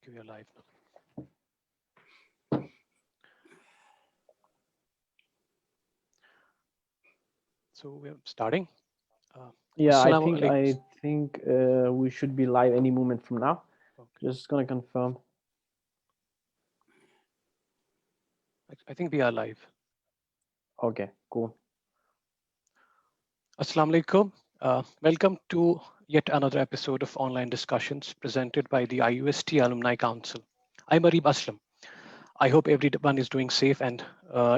Okay, we are live now. So we're starting. Yeah, Assalamu alaikum. I think we should be live any moment from now. Okay. Just gonna confirm. I think we are live. Okay, cool. Assalamu alaikum. Welcome to yet another episode of online discussions presented by the IUST Alumni Council. I'm Arib Aslam. I hope everyone is doing safe and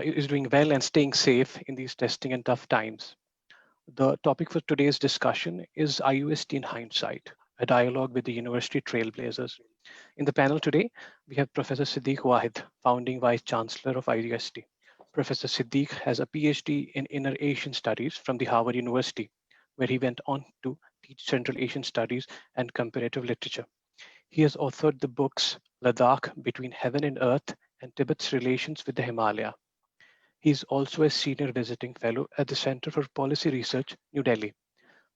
is doing well and staying safe in these testing and tough times. The topic for today's discussion is IUST in hindsight, a dialogue with the university trailblazers. In the panel today, we have Professor Siddiq Wahid, founding Vice-Chancellor of IUST. Professor Siddiq has a PhD in Inner Asian Studies from the Harvard University, where he went on to teach Central Asian Studies and Comparative Literature. He has authored the books Ladakh, Between Heaven and Earth, and Tibet's Relations with the Himalaya. He is also a senior visiting fellow at the Center for Policy Research, New Delhi.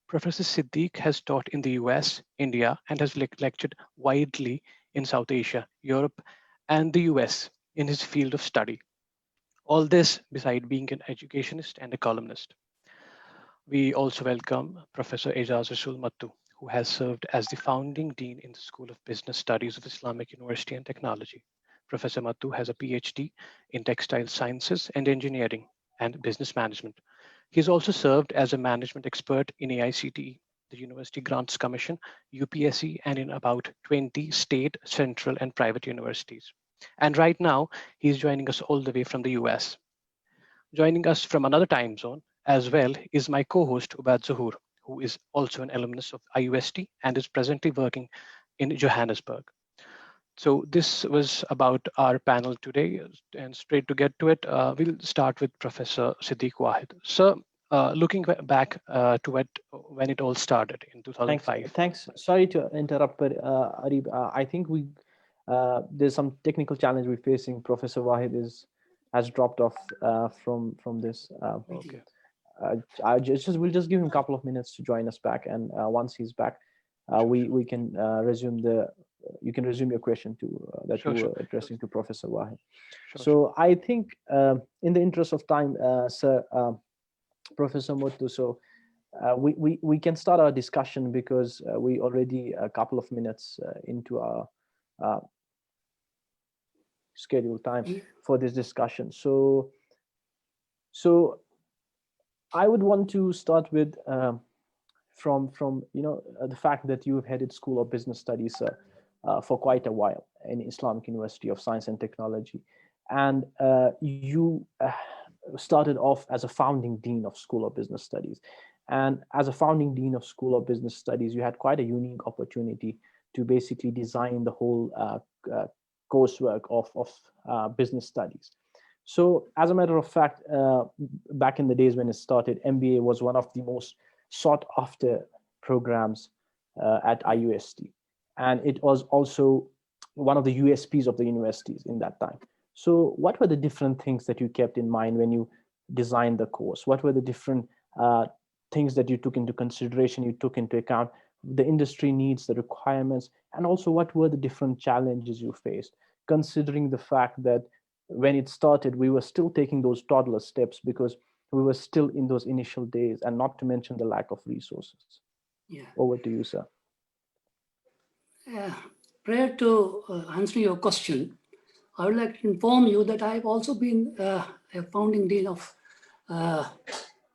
Professor Siddiq has taught in the US, India, and has lectured widely in South Asia, Europe, and the US in his field of study. All this beside being an educationist and a columnist. We also welcome Professor Aijaz Rasool Mattoo, who has served as the founding dean in the School of Business Studies of Islamic University and Technology. Professor Mattoo has a PhD in textile sciences and engineering and business management. He has also served as a management expert in AICTE, the University Grants Commission, UPSC, and in about 20 state, central, and private universities. And right now, he's joining us all the way from the US. Joining us from another time zone as well is my co-host Ubad Zuhur, who is also an alumnus of IUST and is presently working in Johannesburg. So this was about our panel today, and straight to get to it, we'll start with Professor Siddiq Wahid. Sir, looking back to when it all started in 2005. Thanks. Sorry to interrupt, but Arib, I think there's some technical challenge we're facing. Professor Wahid has dropped off from this. Okay. We'll just give him a couple of minutes to join us back, and once he's back, we can resume you can resume your question that you were addressing to Professor Wahid. So I think in the interest of time, sir, Professor Mattoo, so we can start our discussion because we already a couple of minutes into our scheduled time for this discussion. So I would want to start with from the fact that you've headed School of Business Studies for quite a while in Islamic University of Science and Technology, and you started off as a founding dean of School of Business Studies. And as a founding dean of School of Business Studies, you had quite a unique opportunity to basically design the whole coursework of business studies. So as a matter of fact, back in the days when it started, MBA was one of the most sought after programs at IUST. And it was also one of the USPs of the universities in that time. So what were the different things that you kept in mind when you designed the course? What were the different things that you took into consideration, you took into account, the industry needs, the requirements, and also what were the different challenges you faced, considering the fact that when it started, we were still taking those toddler steps because we were still in those initial days, and not to mention the lack of resources. Yeah. Over to you, sir. Prior to answering your question, I would like to inform you that I've also been a founding dean of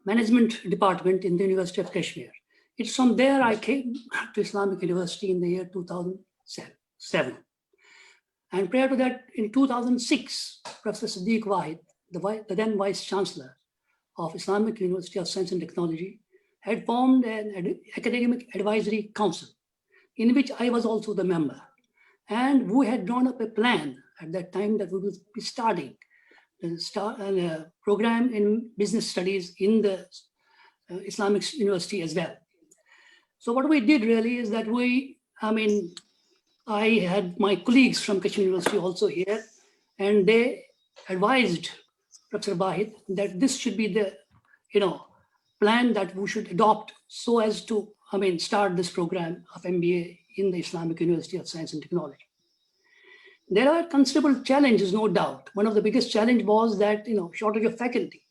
management department in the University of Kashmir. It's from there I came to Islamic University in the year 2007. And prior to that, in 2006, Professor Siddiq Wahid, the then Vice-Chancellor of Islamic University of Science and Technology, had formed an academic advisory council in which I was also the member. And we had drawn up a plan at that time that we would be starting a program in business studies in the Islamic University as well. So what we did really is that I had my colleagues from Kashmir University also here, and they advised Professor Wahid that this should be the plan that we should adopt so as to start this program of MBA in the Islamic University of Science and Technology. There are considerable challenges, no doubt. One of the biggest challenge was that, shortage of faculty,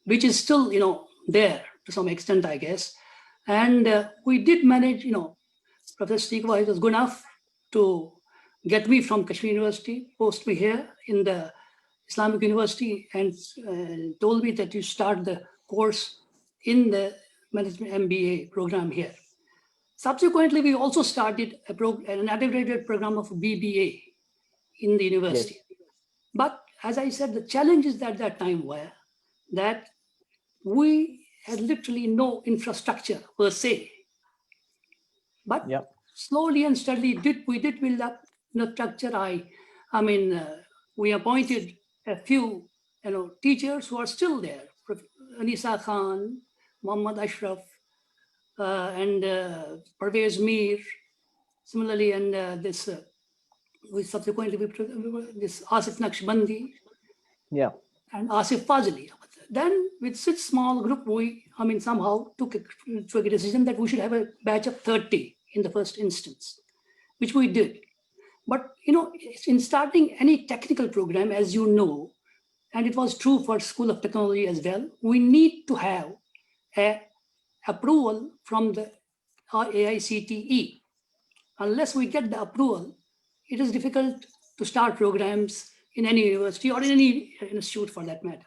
which is still, there to some extent, I guess. And we did manage, Professor Siddiq was good enough to get me from Kashmir University, post me here in the Islamic University, and told me that you start the course in the Management MBA program here. Subsequently, we also started an integrated program of BBA in the university. Yes. But as I said, the challenges at that time were that we had literally no infrastructure per se. But slowly and steadily, we did build up the structure. We appointed a few teachers who are still there. Anisa Khan, Muhammad Ashraf, and Parvez Mir. Similarly, and we subsequently this Asif Naqshbandi, and Asif Fazli. Then with such small group, we somehow took a decision that we should have a batch of 30 in the first instance, which we did. But in starting any technical program, as you know, and it was true for School of Technology as well, we need to have a approval from the AICTE. Unless we get the approval, it is difficult to start programs in any university or in any institute for that matter.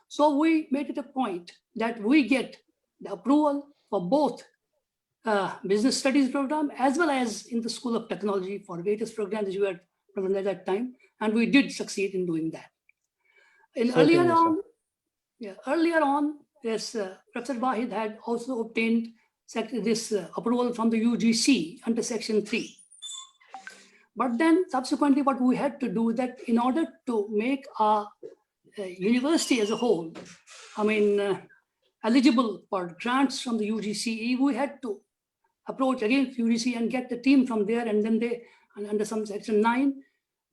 So we made it a point that we get the approval for both business studies program as well as in the School of Technology for various programs you had present at that time, and we did succeed in doing that. And earlier on, yes, Professor Wahid had also obtained this approval from the UGC under Section 3. But then subsequently what we had to do that in order to make our university as a whole, eligible for grants from the UGCE, we had to approach again UGC and get the team from there, and then they, under some Section 9,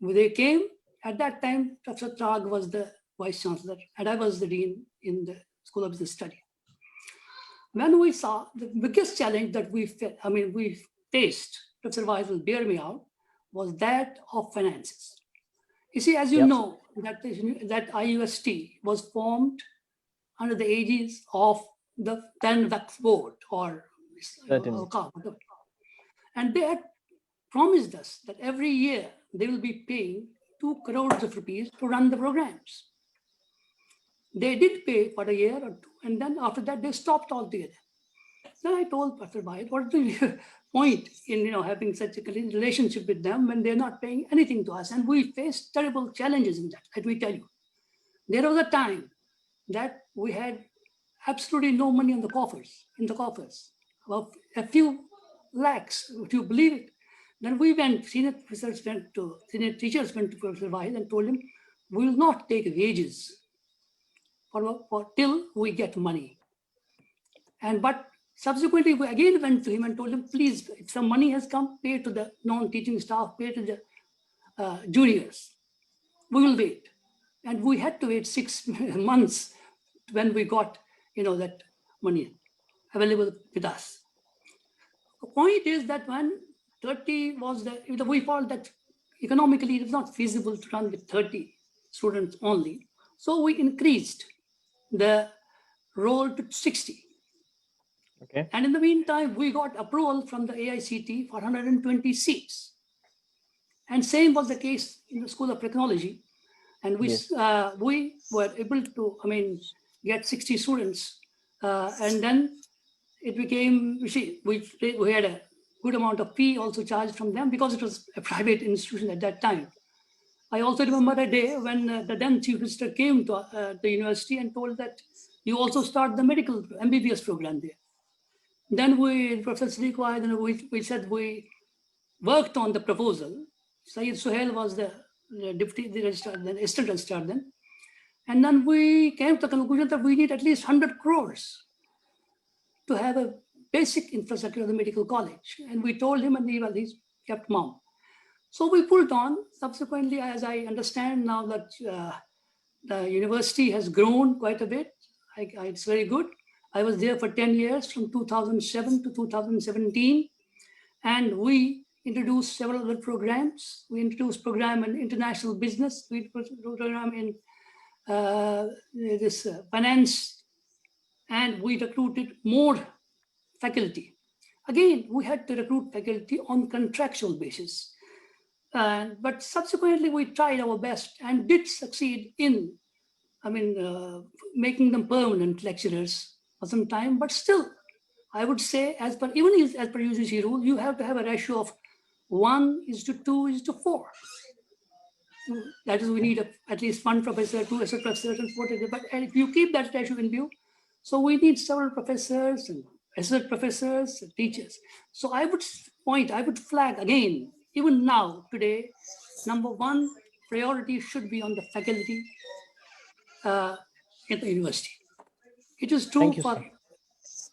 they came. At that time, Professor Trag was the Vice-Chancellor, and I was the Dean in the School of Business Study. When we saw the biggest challenge that we faced, Professor Wahid will bear me out, was that of finances. You see, as you know, that IUST was formed under the aegis of the then Waqf Board or and they had promised us that every year they will be paying 2 crores of rupees to run the programs. They did pay for a year or two, and then after that they stopped altogether. Then I told Professor Wahid, what's the point in having such a relationship with them when they're not paying anything to us? And we faced terrible challenges in that, let me tell you. There was a time that we had absolutely no money in the coffers, about a few lakhs, would you believe it? Then we went, senior teachers went to Professor Wahid and told him, we will not take wages for till we get money. But subsequently, we again went to him and told him, please, if some money has come, pay to the non-teaching staff, pay to the juniors. We will wait. And we had to wait 6 months when we got, that money available with us. The point is that when 30 was we felt that economically it was not feasible to run with 30 students only. So we increased the roll to 60. Okay. And in the meantime, we got approval from the AICTE for 120 seats. And same was the case in the School of Technology. And we were able to, get 60 students. And then it became, we had a good amount of fee also charged from them because it was a private institution at that time. I also remember a day when the then Chief Minister came to the university and told that you also start the medical MBBS program there. Then Professor Siddiq, we said we worked on the proposal. Syed Suhail was the deputy registrar, then assistant registrar then. And then we came to the conclusion that we need at least 100 crores to have a basic infrastructure of the medical college. And we told him, and he kept mum. So we pulled on. Subsequently, as I understand now that the university has grown quite a bit. It's very good. I was there for 10 years, from 2007 to 2017. And we, introduced several other programs. We introduced program in international business. We introduced program in finance, and we recruited more faculty. Again, we had to recruit faculty on contractual basis. But subsequently, we tried our best and did succeed in, making them permanent lecturers for some time. But still, I would say, as per UGC rule, you have to have a ratio of 1:2:4. That is, we need at least one professor, two assistant professors, and 40. But if you keep that ratio in view, so we need several professors and assistant professors and teachers. So I would flag again, even now, today, number one priority should be on the faculty in the university. It is true for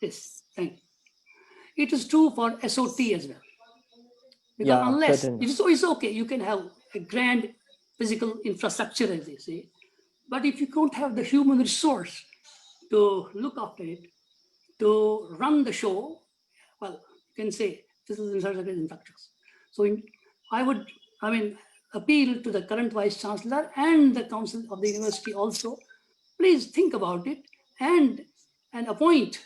this. Thank you. It is true for SOT as well. Because unless it's okay, you can have a grand physical infrastructure, as they say, but if you don't have the human resource to look after it, to run the show, well, you can say physical infrastructures. So I would, appeal to the current Vice-Chancellor and the Council of the University also, please think about it and appoint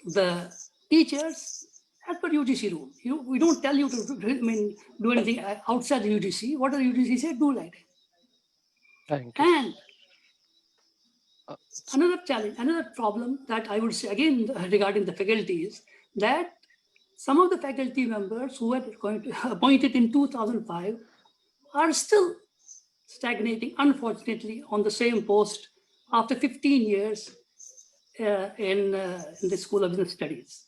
the teachers as per UGC rule. We don't tell you to do anything outside the UGC. What the UGC say, do like that. Thank you. And another challenge, another problem that I would say again regarding the faculty is that some of the faculty members who were appointed in 2005 are still stagnating, unfortunately, on the same post after 15 years in the School of Business Studies.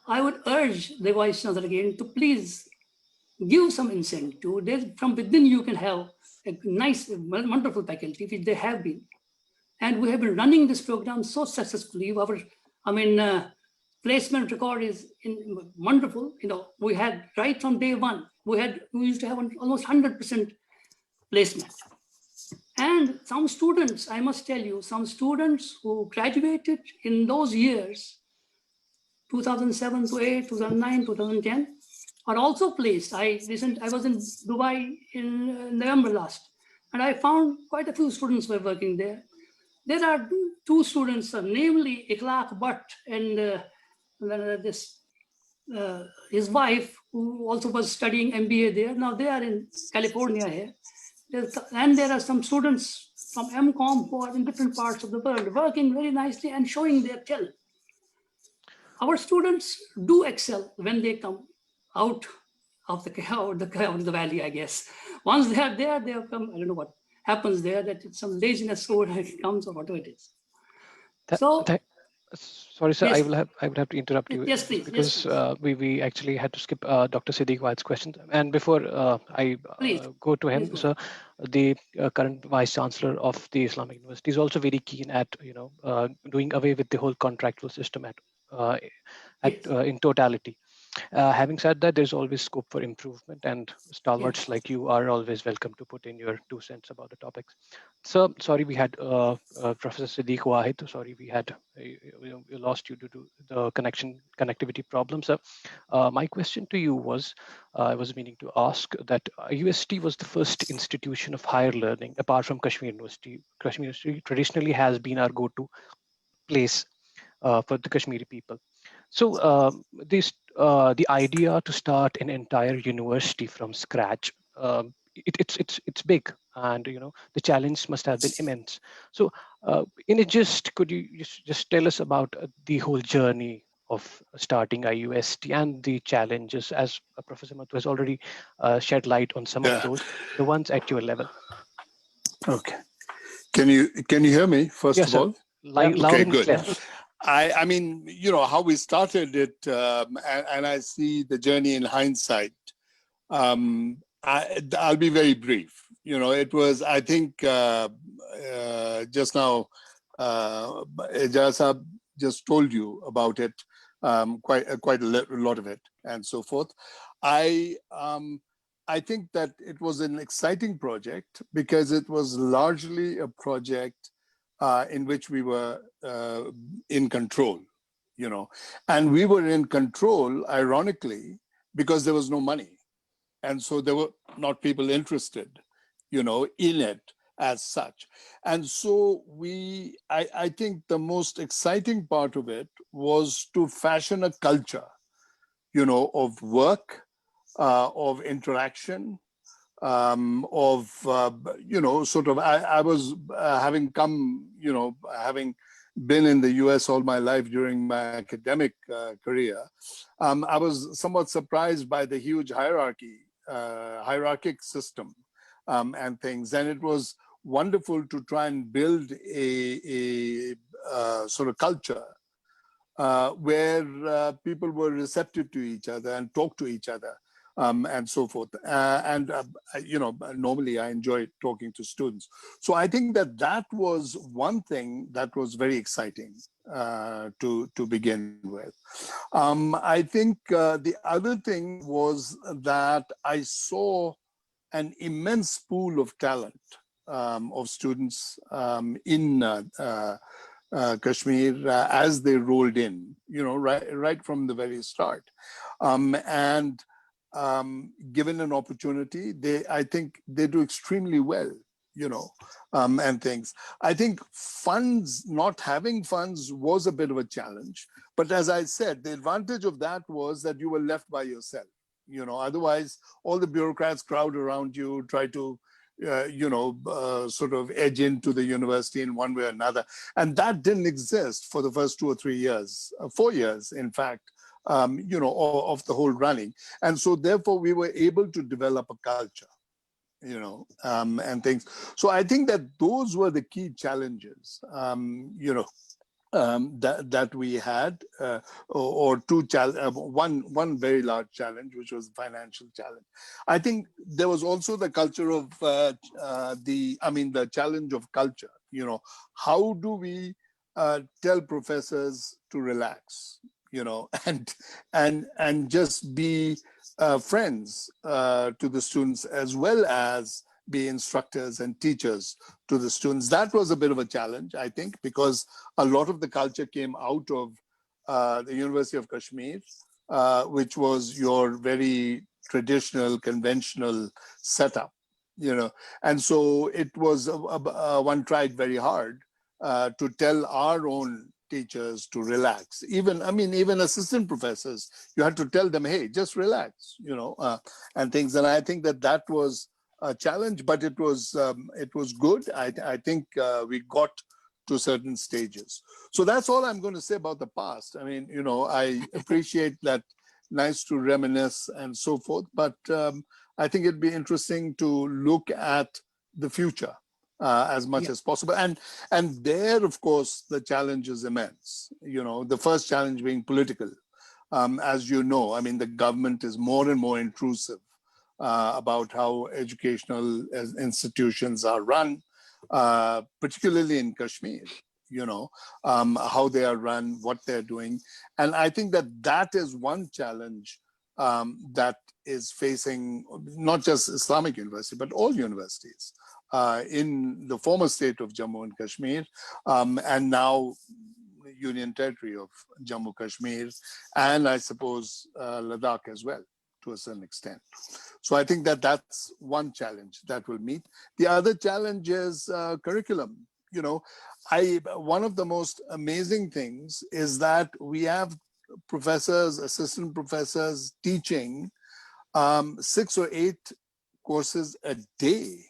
I would urge the Vice-Chancellor again to please give some incentive. From within you can have a nice, wonderful faculty, which they have been. And we have been running this program so successfully. Our, placement record is wonderful. We had right from day one, we used to have almost 100% placement. And some students, I must tell you, some students who graduated in those years, 2007 to 8, 2009, 2010, are also placed. I was in Dubai in November last, and I found quite a few students were working there. There are two students, namely Ikhlaq Bhatt and his wife, who also was studying MBA there. Now they are in California here. And there are some students from MCOM who are in different parts of the world working very nicely and showing their talent. Our students do excel when they come out of the valley, I guess. Once they are there, they have come, I don't know what happens there, that it's some laziness or it comes or whatever it is. Sorry, sir, yes. I would have to interrupt you. Yes, please. Because yes, please. We actually had to skip Dr. Siddiq Wahid's question. And before I go to him, sir, the current Vice-Chancellor of the Islamic University is also very keen at doing away with the whole contractual system in totality. Having said that, there's always scope for improvement, and stalwarts like you are always welcome to put in your 2 cents about the topics. So, sorry, we had Professor Siddiq Wahid. Sorry, we had we lost you due to the connectivity problems. My question to you was, I was meaning to ask that IUST was the first institution of higher learning, apart from Kashmir University. Kashmir University traditionally has been our go-to place for the Kashmiri people. So the idea to start an entire university from scratch, it's big, and the challenge must have been immense. So could you just tell us about the whole journey of starting IUST and the challenges, as Professor Mattoo has already shed light on some of those, the ones at your level. Okay. Can you hear me first of all? Loud okay, and good. clear. I mean, how we started it, and I see the journey in hindsight. I'll be very brief. It was, I think, just now, Aijaz just told you about it, quite a lot of it, and so forth. I think that it was an exciting project because it was largely a project in which we were in control, and we were in control, ironically, because there was no money. And so there were not people interested, in it as such. And so I think the most exciting part of it was to fashion a culture, of work, of interaction, I was having come, having been in the US all my life during my academic career, I was somewhat surprised by the huge hierarchic system and things. And it was wonderful to try and build a sort of culture where people were receptive to each other and talk to each other. And so forth. Normally I enjoy talking to students. So I think that was one thing that was very exciting to begin with. I think the other thing was that I saw an immense pool of talent of students in Kashmir as they rolled in, right from the very start. Given an opportunity, I think they do extremely well, and things. I think not having funds was a bit of a challenge. But as I said, the advantage of that was that you were left by yourself. Otherwise, all the bureaucrats crowd around you, try to, sort of edge into the university in one way or another. And that didn't exist for the first 2 or 3 years, 4 years, in fact, of the whole running. And so therefore we were able to develop a culture, and things. So I think that those were the key challenges, that we had, or one very large challenge, which was the financial challenge. I think there was also the culture of the challenge of culture. How do we tell professors to relax? And just be friends to the students, as well as be instructors and teachers to the students. That was a bit of a challenge, I think, because a lot of the culture came out of the University of Kashmir, which was your very traditional, conventional setup, And so it was, one tried very hard to tell our own teachers to relax. Even assistant professors, you had to tell them, hey, just relax, and things. And I think that was a challenge, but it was good. I think we got to certain stages. So that's all I'm going to say about the past. I appreciate that. Nice to reminisce and so forth, but I think it'd be interesting to look at the future as much as possible. And there, of course, the challenge is immense. The first challenge being political. As you know, the government is more and more intrusive about how educational institutions are run, particularly in Kashmir, how they are run, what they're doing. And I think that is one challenge that is facing not just Islamic University, but all universities in the former state of Jammu and Kashmir, and now Union Territory of Jammu Kashmir, and I suppose Ladakh as well, to a certain extent. So I think that's one challenge that we'll meet. The other challenge is curriculum. One of the most amazing things is that we have professors, assistant professors teaching 6 or 8 courses a day.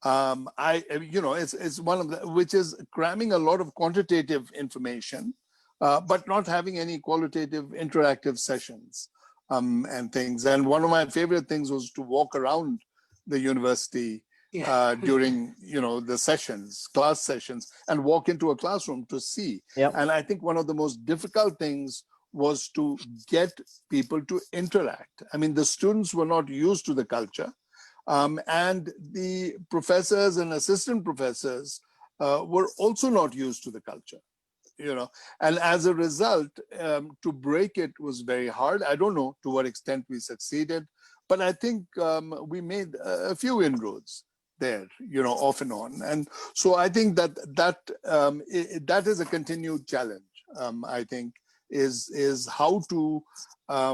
It's one of the, which is cramming a lot of quantitative information, but not having any qualitative interactive sessions and things. And one of my favorite things was to walk around the university during the sessions, class sessions, and walk into a classroom to see. Yep. And I think one of the most difficult things was to get people to interact. The students were not used to the culture. And the professors and assistant professors were also not used to the culture, and as a result, to break it was very hard. I don't know to what extent we succeeded, but I think we made a few inroads there, off and on. And so I think that is a continued challenge, I think, is how to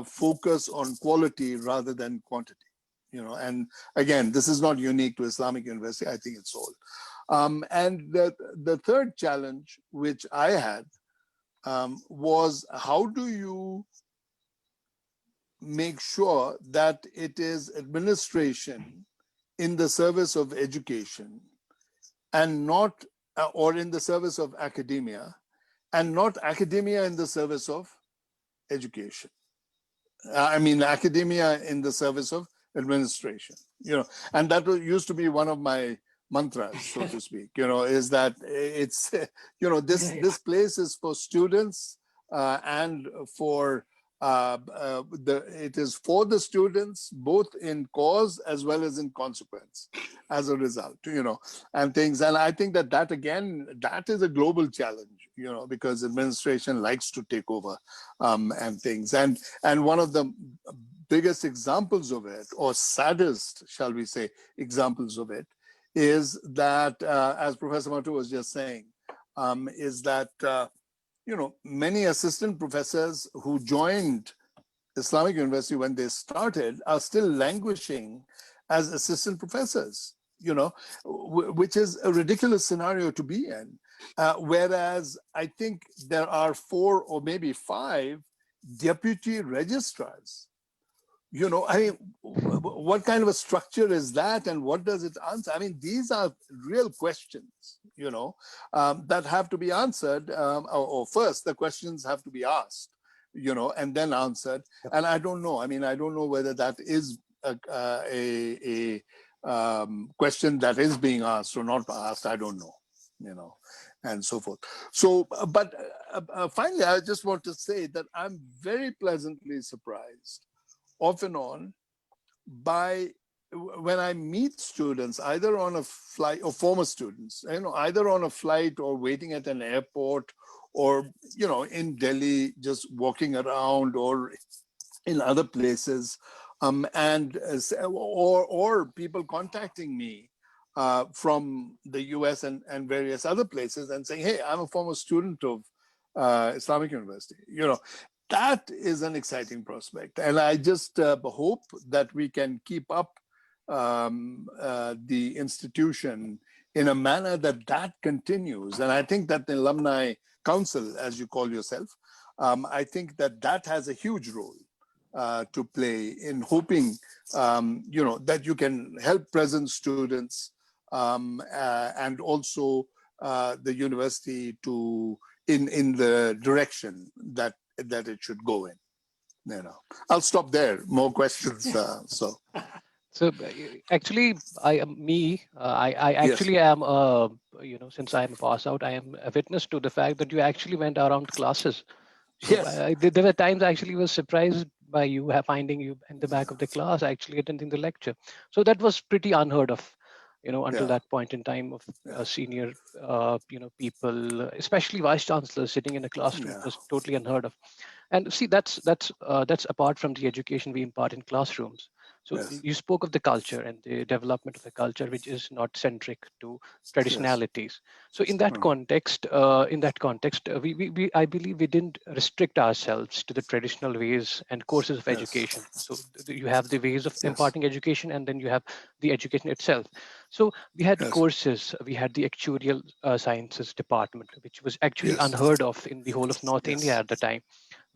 focus on quality rather than quantity. And again, this is not unique to Islamic University. I think it's all. And the third challenge which I had was, how do you make sure that it is administration in the service of education and not, or in the service of academia, and not academia in the service of education. I mean, academia in the service of administration, and that used to be one of my mantras, so to speak, is that it's, this place is for students and for it is for the students, both in cause as well as in consequence, as a result, and things. And I think that again, that is a global challenge, because administration likes to take over and things. And one of the biggest examples of it, or saddest, shall we say, examples of it, is that, as Professor Mattoo was just saying, is that many assistant professors who joined Islamic University when they started are still languishing as assistant professors, which is a ridiculous scenario to be in. Whereas I think there are 4 or maybe 5 deputy registrars. I mean, what kind of a structure is that, and what does it answer? I mean, these are real questions, that have to be answered, or first the questions have to be asked, and then answered. And I don't know. I mean, I don't know whether that is a question that is being asked or not asked. I don't know, and so forth. So, but finally, I just want to say that I'm very pleasantly surprised off and on by, when I meet students, either on a flight, or former students, either on a flight or waiting at an airport, or, in Delhi, just walking around, or in other places, or people contacting me from the US and various other places and saying, hey, I'm a former student of Islamic University, that is an exciting prospect. And I just hope that we can keep up the institution in a manner that continues. And I think that the Alumni Council, as you call yourself, I think that has a huge role to play in hoping, that you can help present students and also the university in the direction that it should go in. I'll stop there. More questions. So actually, I actually am, since I am a pass out, I am a witness to the fact that you actually went around classes. So Yes. there were times I actually was surprised by you finding you in the back of the class, actually attending the lecture. So that was pretty unheard of, until that point in time of senior, people, especially vice-chancellors sitting in a classroom. It was totally unheard of. And see, that's apart from the education we impart in classrooms. So you spoke of the culture and the development of the culture, which is not centric to traditionalities. So in that context, we I believe we didn't restrict ourselves to the traditional ways and courses of education. So you have the ways of imparting education, and then you have the education itself. So we had courses, we had the actuarial sciences department, which was actually unheard of in the whole of North India at the time.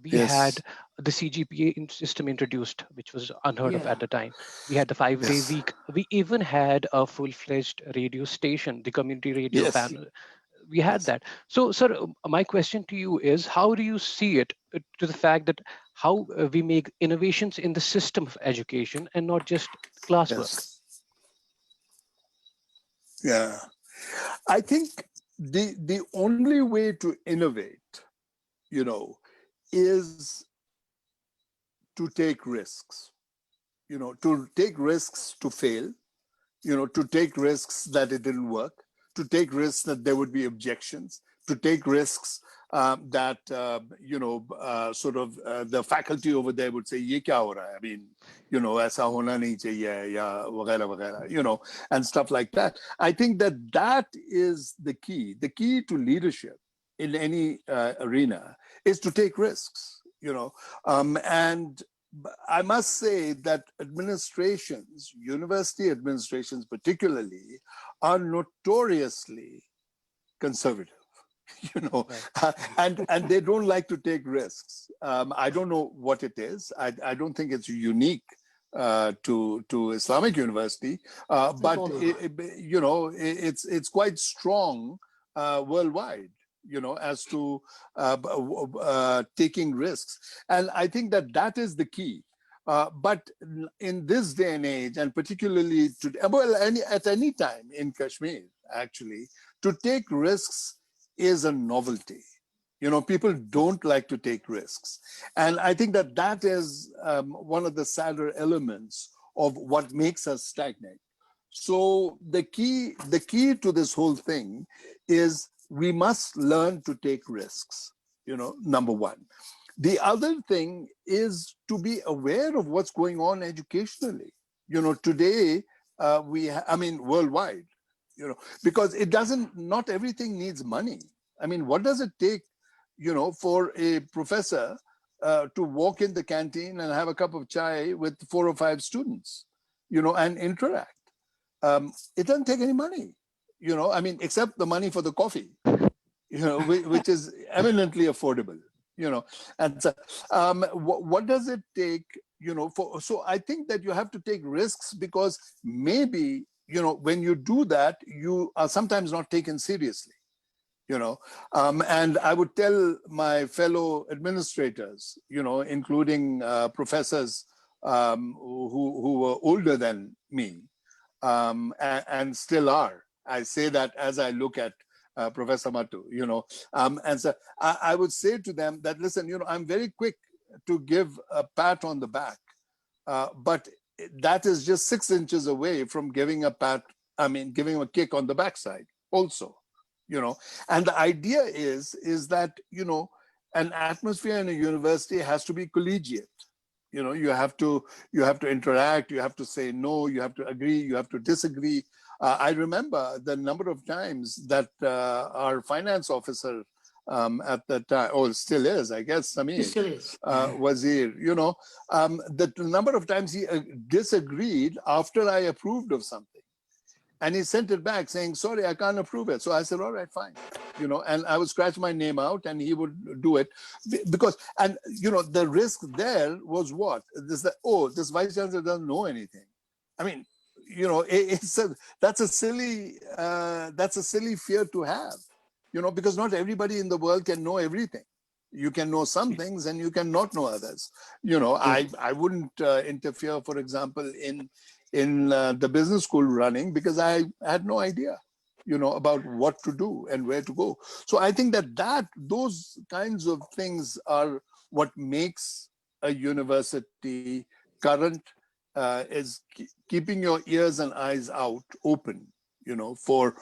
We had the CGPA system introduced, which was unheard of at the time. We had the 5-day week. We even had a full-fledged radio station, the community radio fan. We had that. So, sir, my question to you is, how do you see it to the fact that how we make innovations in the system of education and not just classwork? Yeah. I think the only way to innovate, is to take risks, to take risks to fail, to take risks that it didn't work, to take risks that there would be objections, to take risks that, the faculty over there would say, ye kya ho raha hai? I mean, aisa hona nahi chahiye, ya wagera wagera, and stuff like that. I think that is the key to leadership in any arena is to take risks, and I must say that administrations, university administrations particularly, are notoriously conservative, and they don't like to take risks. I don't know what it is. I don't think it's unique to Islamic University, but it's quite strong worldwide, as to taking risks. And I think that is the key. But in this day and age, and particularly today, at any time in Kashmir, actually, to take risks is a novelty. People don't like to take risks. And I think that is one of the sadder elements of what makes us stagnate. So the key to this whole thing is we must learn to take risks, number one. The other thing is to be aware of what's going on educationally. Today, worldwide, because not everything needs money. What does it take, for a professor to walk in the canteen and have a cup of chai with 4 or 5 students, and interact? It doesn't take any money, except the money for the coffee, which is eminently affordable, and so, what does it take, so I think that you have to take risks, because maybe, when you do that, you are sometimes not taken seriously, and I would tell my fellow administrators, including professors who were older than me, and still are. I say that as I look at Professor Mattoo, and so I would say to them that, listen, I'm very quick to give a pat on the back, but that is just 6 inches away from giving a giving a kick on the backside also, and the idea is that, an atmosphere in a university has to be collegiate. You have to interact, you have to say no, you have to agree, you have to disagree. I remember the number of times that our finance officer at that time, still is, I guess, Samir, still is. Wazir, the number of times he disagreed after I approved of something. And he sent it back saying, sorry, I can't approve it. So I said, all right, fine. And I would scratch my name out and he would do it. Because, and the risk there was what? This Vice-Chancellor doesn't know anything. That's a silly fear to have, because not everybody in the world can know everything. You can know some things and you cannot know others. I wouldn't interfere, for example, in the business school running, because I had no idea, about what to do and where to go. So I think that those kinds of things are what makes a university current, is keeping your ears and eyes out open, for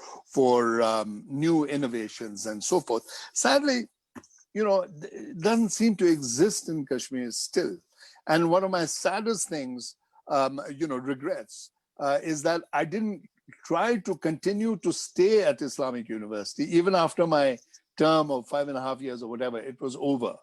new innovations and so forth. Sadly, it doesn't seem to exist in Kashmir still. And one of my saddest things, regrets, is that I didn't try to continue to stay at Islamic University, even after my term of 5.5 years or whatever, it was over.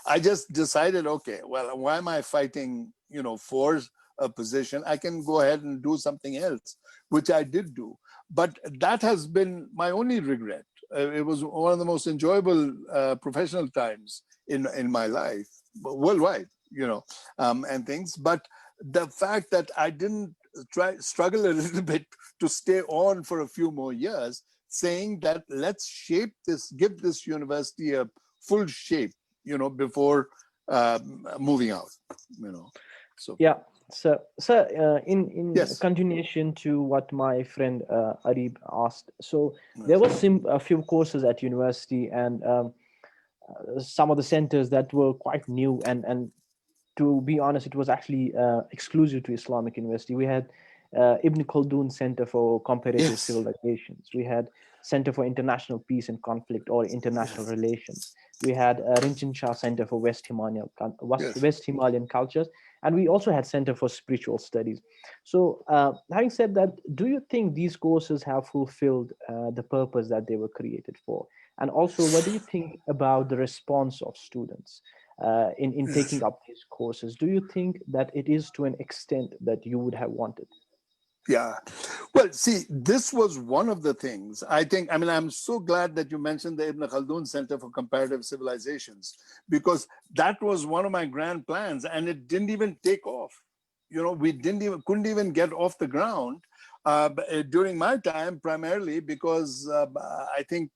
I just decided, okay, well, why am I fighting, for a position? I can go ahead and do something else, which I did do. But that has been my only regret. It was one of the most enjoyable professional times in my life, worldwide, and things. But the fact that I didn't struggle a little bit to stay on for a few more years, saying that let's shape this, give this university a full shape, before moving out, So Yeah. So, in yes. continuation to what my friend Arib asked, so there was a few courses at university, and some of the centers that were quite new, and to be honest, it was actually exclusive to Islamic University. We had Ibn Khaldun Center for Comparative Yes. Civilizations. We had Center for International Peace and Conflict or International Relations. We had Rinchen Shah Center for West Himalayan Cultures, and we also had Center for Spiritual Studies. So having said that, do you think these courses have fulfilled the purpose that they were created for? And also, what do you think about the response of students in taking up these courses? Do you think that it is to an extent that you would have wanted? Yeah. Well, see, this was one of the things I think. I mean, I'm so glad that you mentioned the Ibn Khaldun Center for Comparative Civilizations, because that was one of my grand plans and it didn't even take off. We couldn't even get off the ground during my time, primarily because I think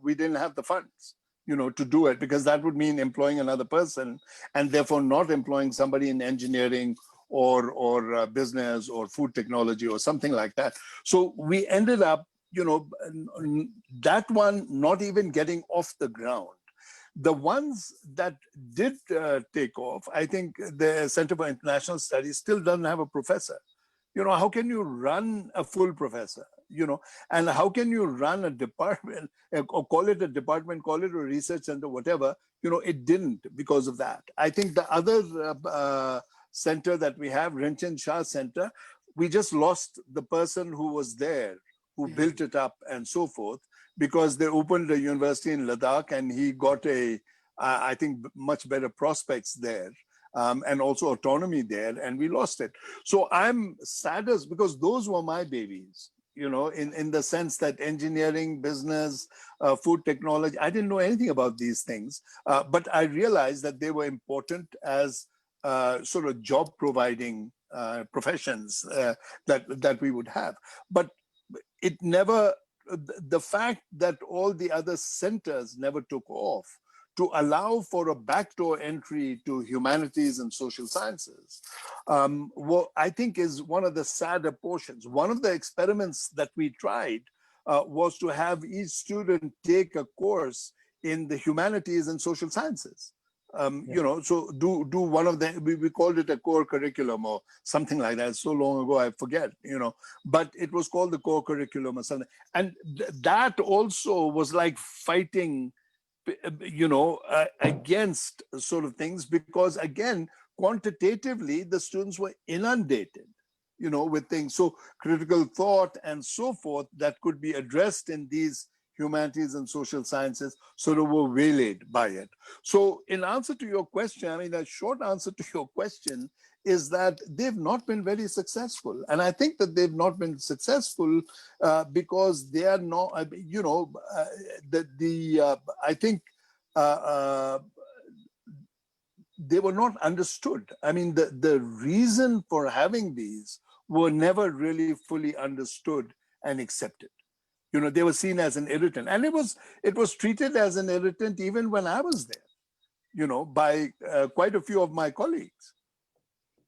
we didn't have the funds, to do it, because that would mean employing another person and therefore not employing somebody in engineering or business or food technology or something like that. So we ended up, that one not even getting off the ground. The ones that did take off, I think the Center for International Studies still doesn't have a professor. How can you run a full professor? And how can you run a department, or call it a department, call it a research center, whatever? It didn't because of that. I think the other center that we have, Rinchen Shah Center, we just lost the person who was there, who built it up and so forth, because they opened a university in Ladakh and he got I think, much better prospects there. And also autonomy there, and we lost it. So I'm saddest because those were my babies, in the sense that engineering, business, food technology, I didn't know anything about these things, but I realized that they were important as sort of job providing professions that we would have. But it never, the fact that all the other centers never took off to allow for a backdoor entry to humanities and social sciences, I think is one of the sadder portions. One of the experiments that we tried was to have each student take a course in the humanities and social sciences. So do one of them, we called it a core curriculum or something like that. So long ago, I forget, but it was called the core curriculum or something. And that also was like fighting, against sort of things, because again, quantitatively, the students were inundated, with things. So critical thought and so forth that could be addressed in these humanities and social sciences sort of were waylaid by it. So in answer to your question, I mean, a short answer to your question is that they've not been very successful. And I think that they've not been successful because they are not, I think they were not understood. I mean, the reason for having these were never really fully understood and accepted. They were seen as an irritant, and it was treated as an irritant even when I was there, by quite a few of my colleagues,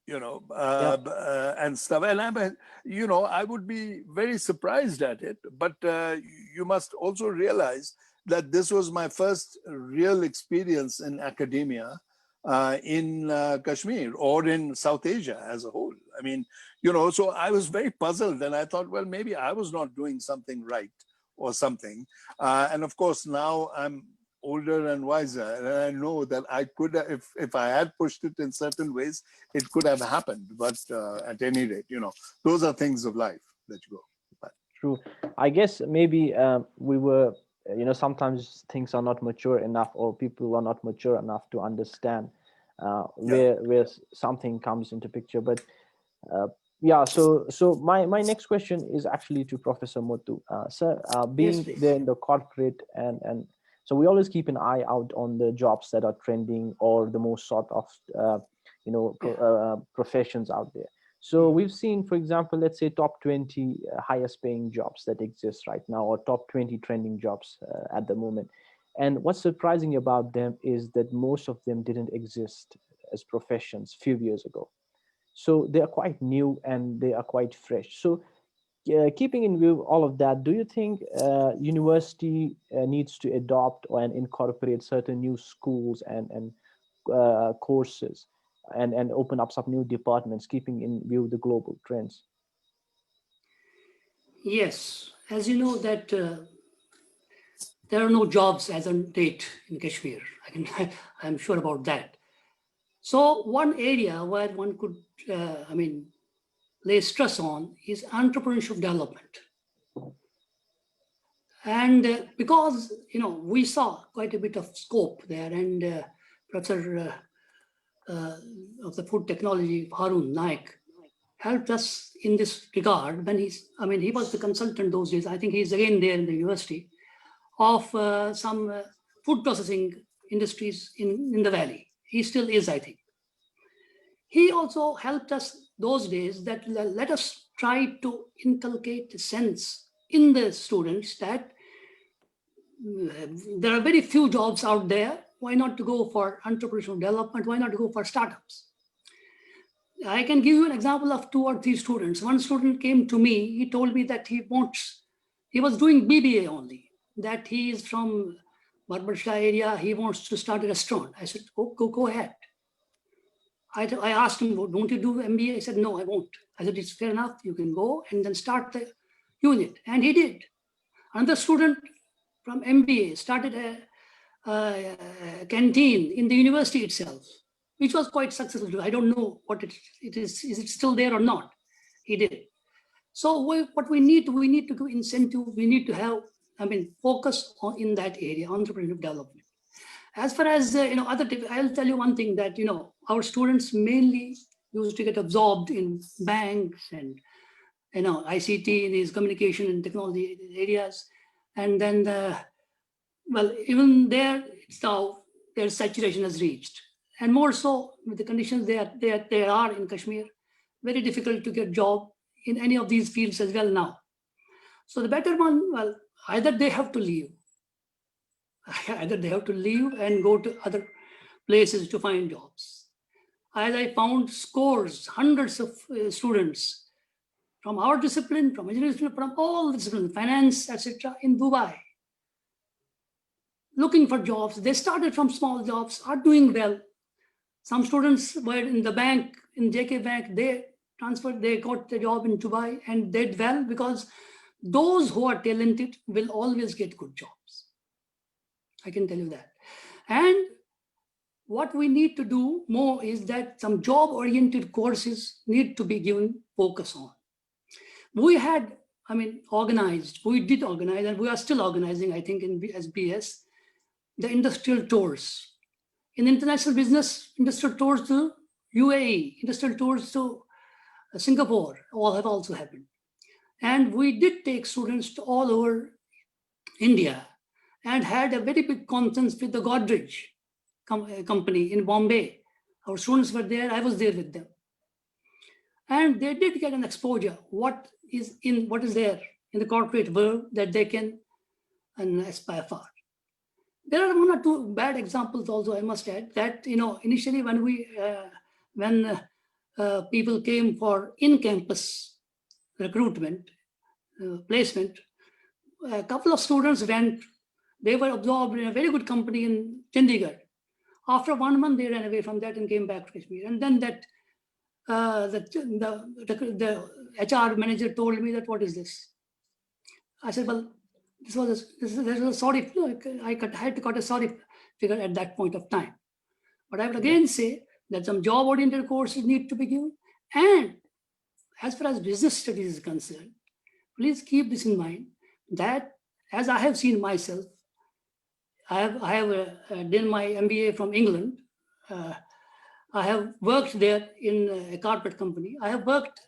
and stuff. And I would be very surprised at it, but you must also realize that this was my first real experience in academia in Kashmir or in South Asia as a whole. I mean, so I was very puzzled, and I thought, well, maybe I was not doing something right or something. And of course, now I'm older and wiser, and I know that I could, if I had pushed it in certain ways, it could have happened. But at any rate, those are things of life that you go. But, True. I guess maybe we were, sometimes things are not mature enough, or people are not mature enough to understand where something comes into picture. But so my next question is actually to Professor Mattoo. Sir, being there in the corporate and so we always keep an eye out on the jobs that are trending or the most sought of professions out there. So we've seen, for example, let's say top 20 highest paying jobs that exist right now, or top 20 trending jobs at the moment. And what's surprising about them is that most of them didn't exist as professions a few years ago. So they are quite new and they are quite fresh. So keeping in view all of that, do you think university needs to adopt and incorporate certain new schools and courses and open up some new departments, keeping in view the global trends? Yes, as you know that there are no jobs as on date in Kashmir. I'm sure about that. So one area where one could, lay stress on is entrepreneurship development. And because, we saw quite a bit of scope there, and Professor of the food technology, Harun Naik, helped us in this regard when he was the consultant those days. I think he's again there in the university of some food processing industries in the valley. He still is, I think. He also helped us those days that let us try to inculcate a sense in the students that there are very few jobs out there. Why not to go for entrepreneurial development? Why not to go for startups? I can give you an example of 2 or 3 students. One student came to me. He told me that he was doing BBA only, that he is from Barbershah area. He wants to start a restaurant. I said, go ahead. I asked him, don't you do MBA? He said, no, I won't. I said, it's fair enough. You can go and then start the unit. And he did. Another student from MBA started a canteen in the university itself, which was quite successful. I don't know what it is. Is it still there or not? He did. So what we need to do incentive. We need to have, focus in that area, entrepreneurial development. As far as I'll tell you one thing that our students mainly used to get absorbed in banks and ICT, these communication and technology areas, and then even there it's now their saturation has reached, and more so with the conditions they are in Kashmir, very difficult to get job in any of these fields as well now. So the better one, either they have to leave. Either they have to leave and go to other places to find jobs. As I found hundreds of students from our discipline, from engineering, from all disciplines, finance, etc., in Dubai, looking for jobs. They started from small jobs, are doing well. Some students were in the bank, in JK Bank, they transferred, they got the job in Dubai and did well, because those who are talented will always get good jobs. I can tell you that. And what we need to do more is that some job-oriented courses need to be given focus on. We had, organized, we did organize, and we are still organizing, I think, in SBS, the industrial tours. In international business, industrial tours to UAE, industrial tours to Singapore, all have also happened. And we did take students to all over India, and had a very big conference with the Godrej company in Bombay. Our students were there, I was there with them. And they did get an exposure, what is there in the corporate world that they can aspire for. There are 1 or 2 bad examples also, I must add, that initially when people came for in-campus recruitment, placement, a couple of students went. They were absorbed in a very good company in Chandigarh. After 1 month, they ran away from that and came back to Kashmir. And then the HR manager told me that, what is this? I said, well, this was a sorry, I had to cut a sorry figure at that point of time. But I would again say that some job-oriented courses need to be given. And as far as business studies is concerned, please keep this in mind, that as I have seen myself, I have done my MBA from England. I have worked there in a corporate company. I have worked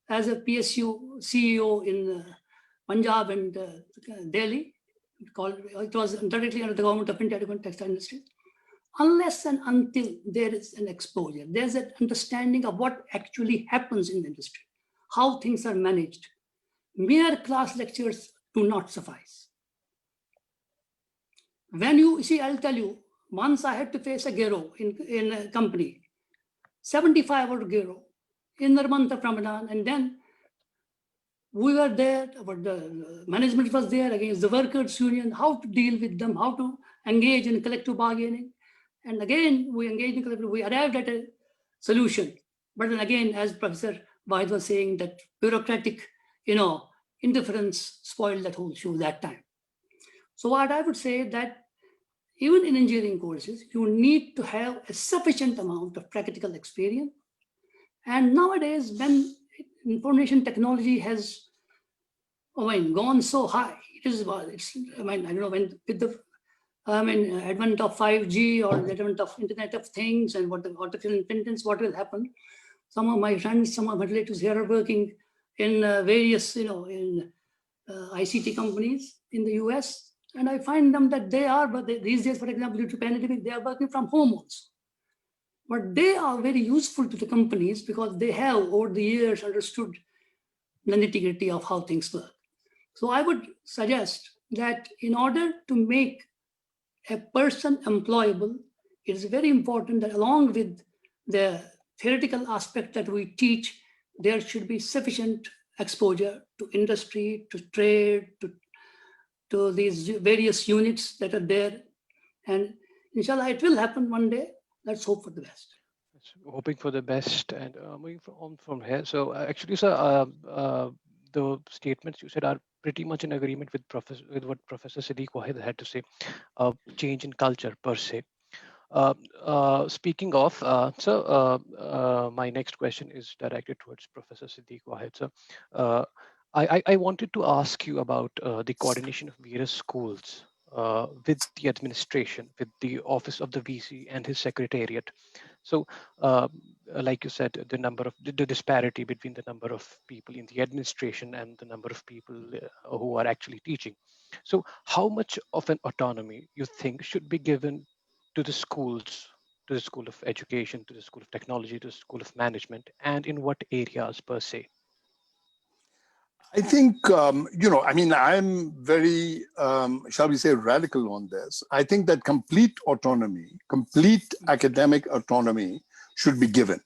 as a PSU CEO in Punjab and Delhi. It was directly under the government of India, textile industry. Unless and until there is an exposure, there's an understanding of what actually happens in the industry, how things are managed, mere class lectures do not suffice. When you see, I'll tell you, once I had to face a gero in a company, 75-hour gero in the month of Ramadan, and then we were there, but the management was there against the workers' union, how to deal with them, how to engage in collective bargaining. And again, we engaged in collective, we arrived at a solution. But then again, as Professor Wahid was saying, that bureaucratic, interference spoiled that whole show that time. So what I would say that even in engineering courses, you need to have a sufficient amount of practical experience. And nowadays, when information technology has gone so high, I don't know, when with the advent of 5G or the advent of Internet of Things and what the artificial intelligence, what will happen? Some of my friends, some of my relatives here are working in various, ICT companies in the US. And I find them that these days, for example, due to pandemic, they are working from home also. But they are very useful to the companies because they have over the years understood the nitty-gritty of how things work. So I would suggest that in order to make a person employable, it is very important that along with the theoretical aspect that we teach, there should be sufficient exposure to industry, to trade, to these various units that are there. And inshallah, it will happen one day. Let's hope for the best. Hoping for the best and moving on from here. So actually, sir, the statements you said are pretty much in agreement with what Professor Siddiq Wahid had to say. Change in culture per se. Speaking of, my next question is directed towards Professor Siddiq Wahid. So, I wanted to ask you about the coordination of various schools with the administration, with the office of the VC and his secretariat. So, like you said, the disparity between the number of people in the administration and the number of people who are actually teaching. So, how much of an autonomy you think should be given to the schools, to the School of Education, to the School of Technology, to the School of Management, and in what areas per se? I think, I'm very, shall we say, radical on this. I think that complete autonomy, complete academic autonomy should be given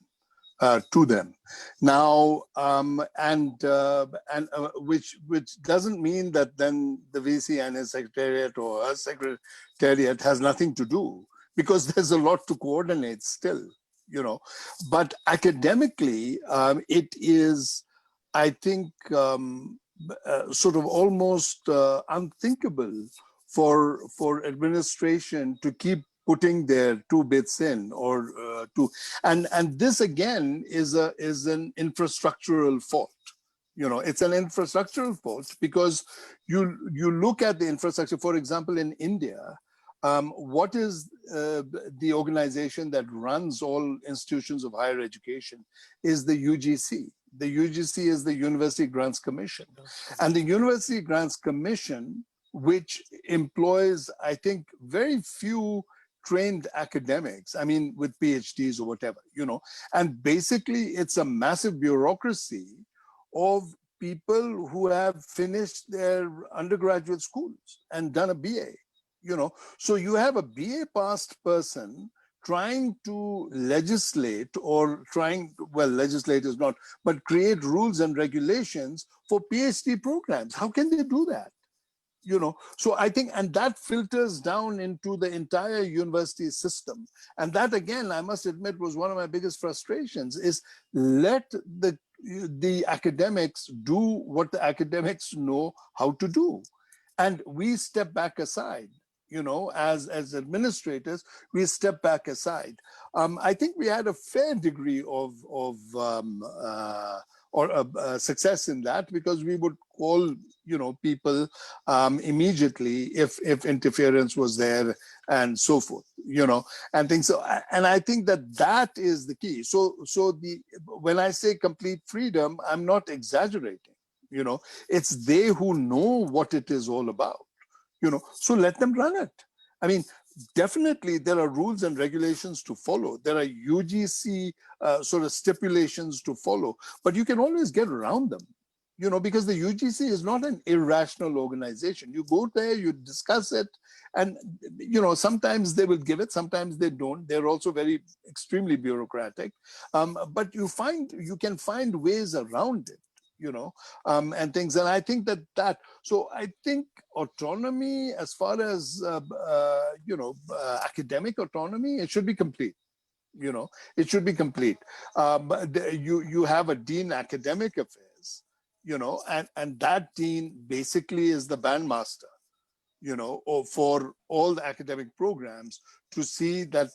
to them. Now, which doesn't mean that then the VC and his secretariat or her secretariat has nothing to do, because there's a lot to coordinate still, But academically, it is, I think, sort of almost unthinkable for administration to keep putting their 2 bits in, or and this again is an infrastructural fault. It's an infrastructural fault because you look at the infrastructure. For example, in India, what is the organization that runs all institutions of higher education is the UGC. The UGC is the University Grants Commission. And the University Grants Commission, which employs, I think, very few trained academics, I mean, with PhDs or whatever, and basically it's a massive bureaucracy of people who have finished their undergraduate schools and done a BA, So you have a BA passed person trying to legislate legislate is not, but create rules and regulations for PhD programs. How can they do that? So I think, and that filters down into the entire university system. And that, again, I must admit, was one of my biggest frustrations, is let the academics do what the academics know how to do. And we step back aside. As administrators, we step back aside. I think we had a fair degree of success in that, because we would call people immediately if interference was there and so forth, and things. So, and I think that is the key. So when I say complete freedom, I'm not exaggerating. It's they who know what it is all about. So let them run it. I mean, definitely there are rules and regulations to follow. There are UGC sort of stipulations to follow, but you can always get around them, because the UGC is not an irrational organization. You go there, you discuss it, and, sometimes they will give it, sometimes they don't. They're also extremely bureaucratic, but you can find ways around it. And things. And I think so I think autonomy, as far as, academic autonomy, it should be complete. It should be complete. You have a dean academic affairs, and that dean basically is the bandmaster, or for all the academic programs to see that,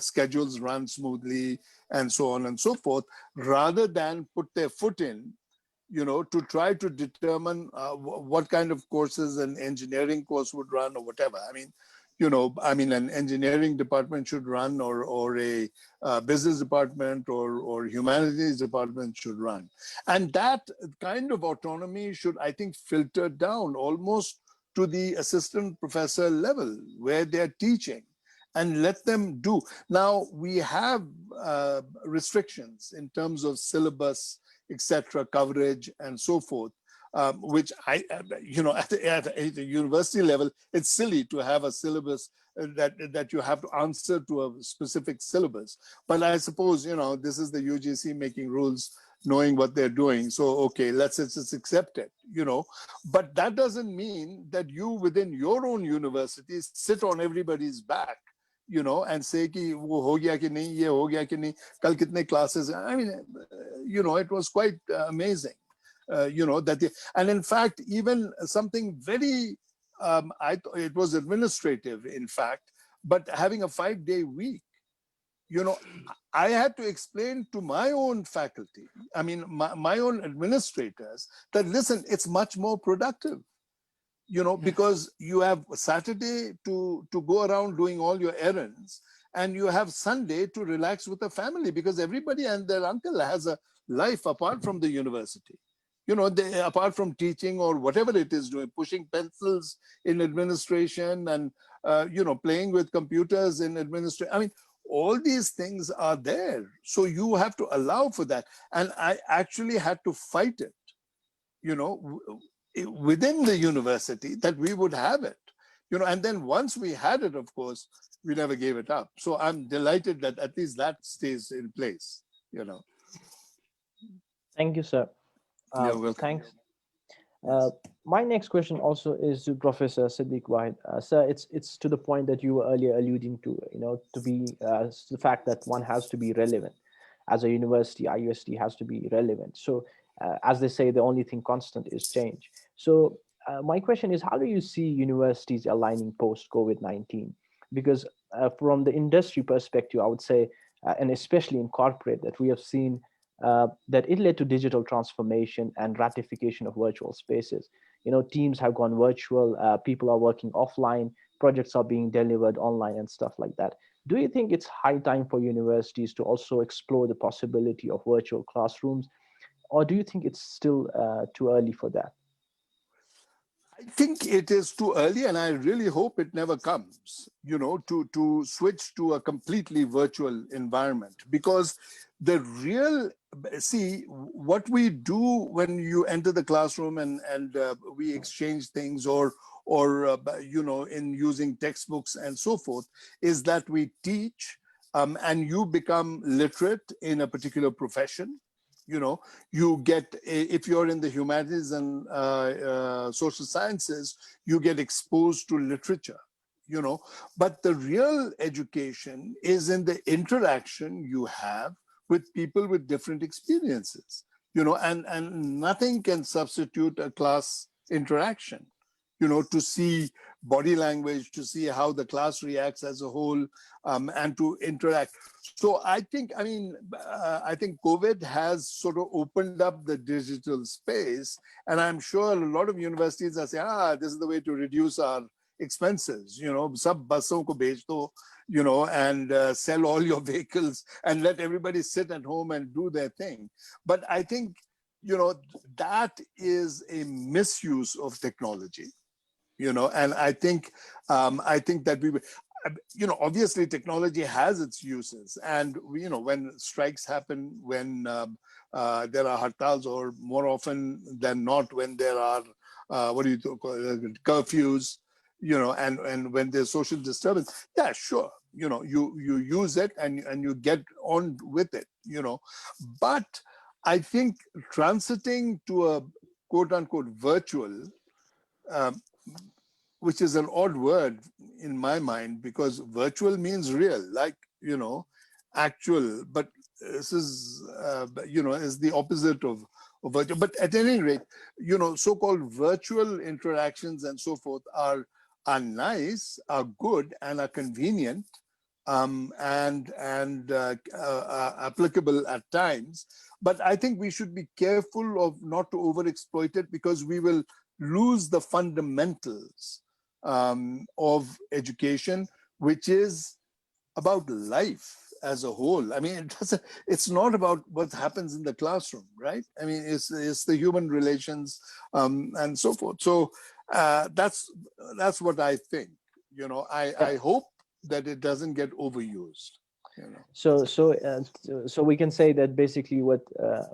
schedules run smoothly and so on and so forth, rather than put their foot in, to try to determine what kind of courses an engineering course would run or whatever. An engineering department should run, or a business department or humanities department should run. And that kind of autonomy should, I think, filter down almost to the assistant professor level where they're teaching, and let them do. Now, we have restrictions in terms of syllabus, etc., coverage, and so forth, which at the university level, it's silly to have a syllabus that you have to answer to a specific syllabus. But I suppose, this is the UGC making rules, knowing what they're doing. So, okay, let's just accept it, But that doesn't mean that you within your own university sit on everybody's back, and say ki wo ho gaya ki nahi, ye ho gaya ki nahi, kal kitne classes. It was quite amazing, and in fact, even something very, it was administrative, in fact, but having a 5-day week, I had to explain to my own faculty, my own administrators, that listen, it's much more productive. Because you have Saturday to go around doing all your errands, and you have Sunday to relax with the family, because everybody and their uncle has a life apart from the university. Apart from teaching or whatever it is doing, pushing pencils in administration, and playing with computers in administration. All these things are there. So you have to allow for that. And I actually had to fight it, within the university, that we would have it, and then once we had it, of course, we never gave it up. So I'm delighted that at least that stays in place. Thank you, sir. You're welcome. Thanks. My next question also is to Professor Siddiq Wahid. Sir, it's to the point that you were earlier alluding to, to be the fact that one has to be relevant. As a university, IUST has to be relevant. So as they say, the only thing constant is change. So my question is, how do you see universities aligning post-COVID-19? Because from the industry perspective, I would say, and especially in corporate, that we have seen that it led to digital transformation and ratification of virtual spaces. Teams have gone virtual, people are working offline, projects are being delivered online and stuff like that. Do you think it's high time for universities to also explore the possibility of virtual classrooms, or do you think it's still too early for that? I think it is too early, and I really hope it never comes, to switch to a completely virtual environment, because the real, see, what we do when you enter the classroom and we exchange things, or in using textbooks and so forth, is that we teach, and you become literate in a particular profession. You get, if you're in the humanities and social sciences, you get exposed to literature, but the real education is in the interaction you have with people with different experiences, and nothing can substitute a class interaction, to see body language, to see how the class reacts as a whole, and to interact. So I think COVID has sort of opened up the digital space, and I'm sure a lot of universities are saying, this is the way to reduce our expenses, sab bason ko bej do, and sell all your vehicles and let everybody sit at home and do their thing. But I think, that is a misuse of technology, and I think that we, obviously technology has its uses, and when strikes happen, when there are hartals, or more often than not when there are curfews, and when there's social disturbance, yeah, sure, you use it and you get on with it, but I think transiting to a quote unquote virtual, which is an odd word in my mind, because virtual means real, like, actual, but this is, is the opposite or virtual. But at any rate, so-called virtual interactions and so forth are nice, are good, and are convenient, and applicable at times. But I think we should be careful of not to overexploit it, because we will lose the fundamentals of education, which is about life as a whole. I mean, it's not about what happens in the classroom, right? I mean, it's the human relations and so forth. So that's what I think. I hope that it doesn't get overused. So we can say that basically what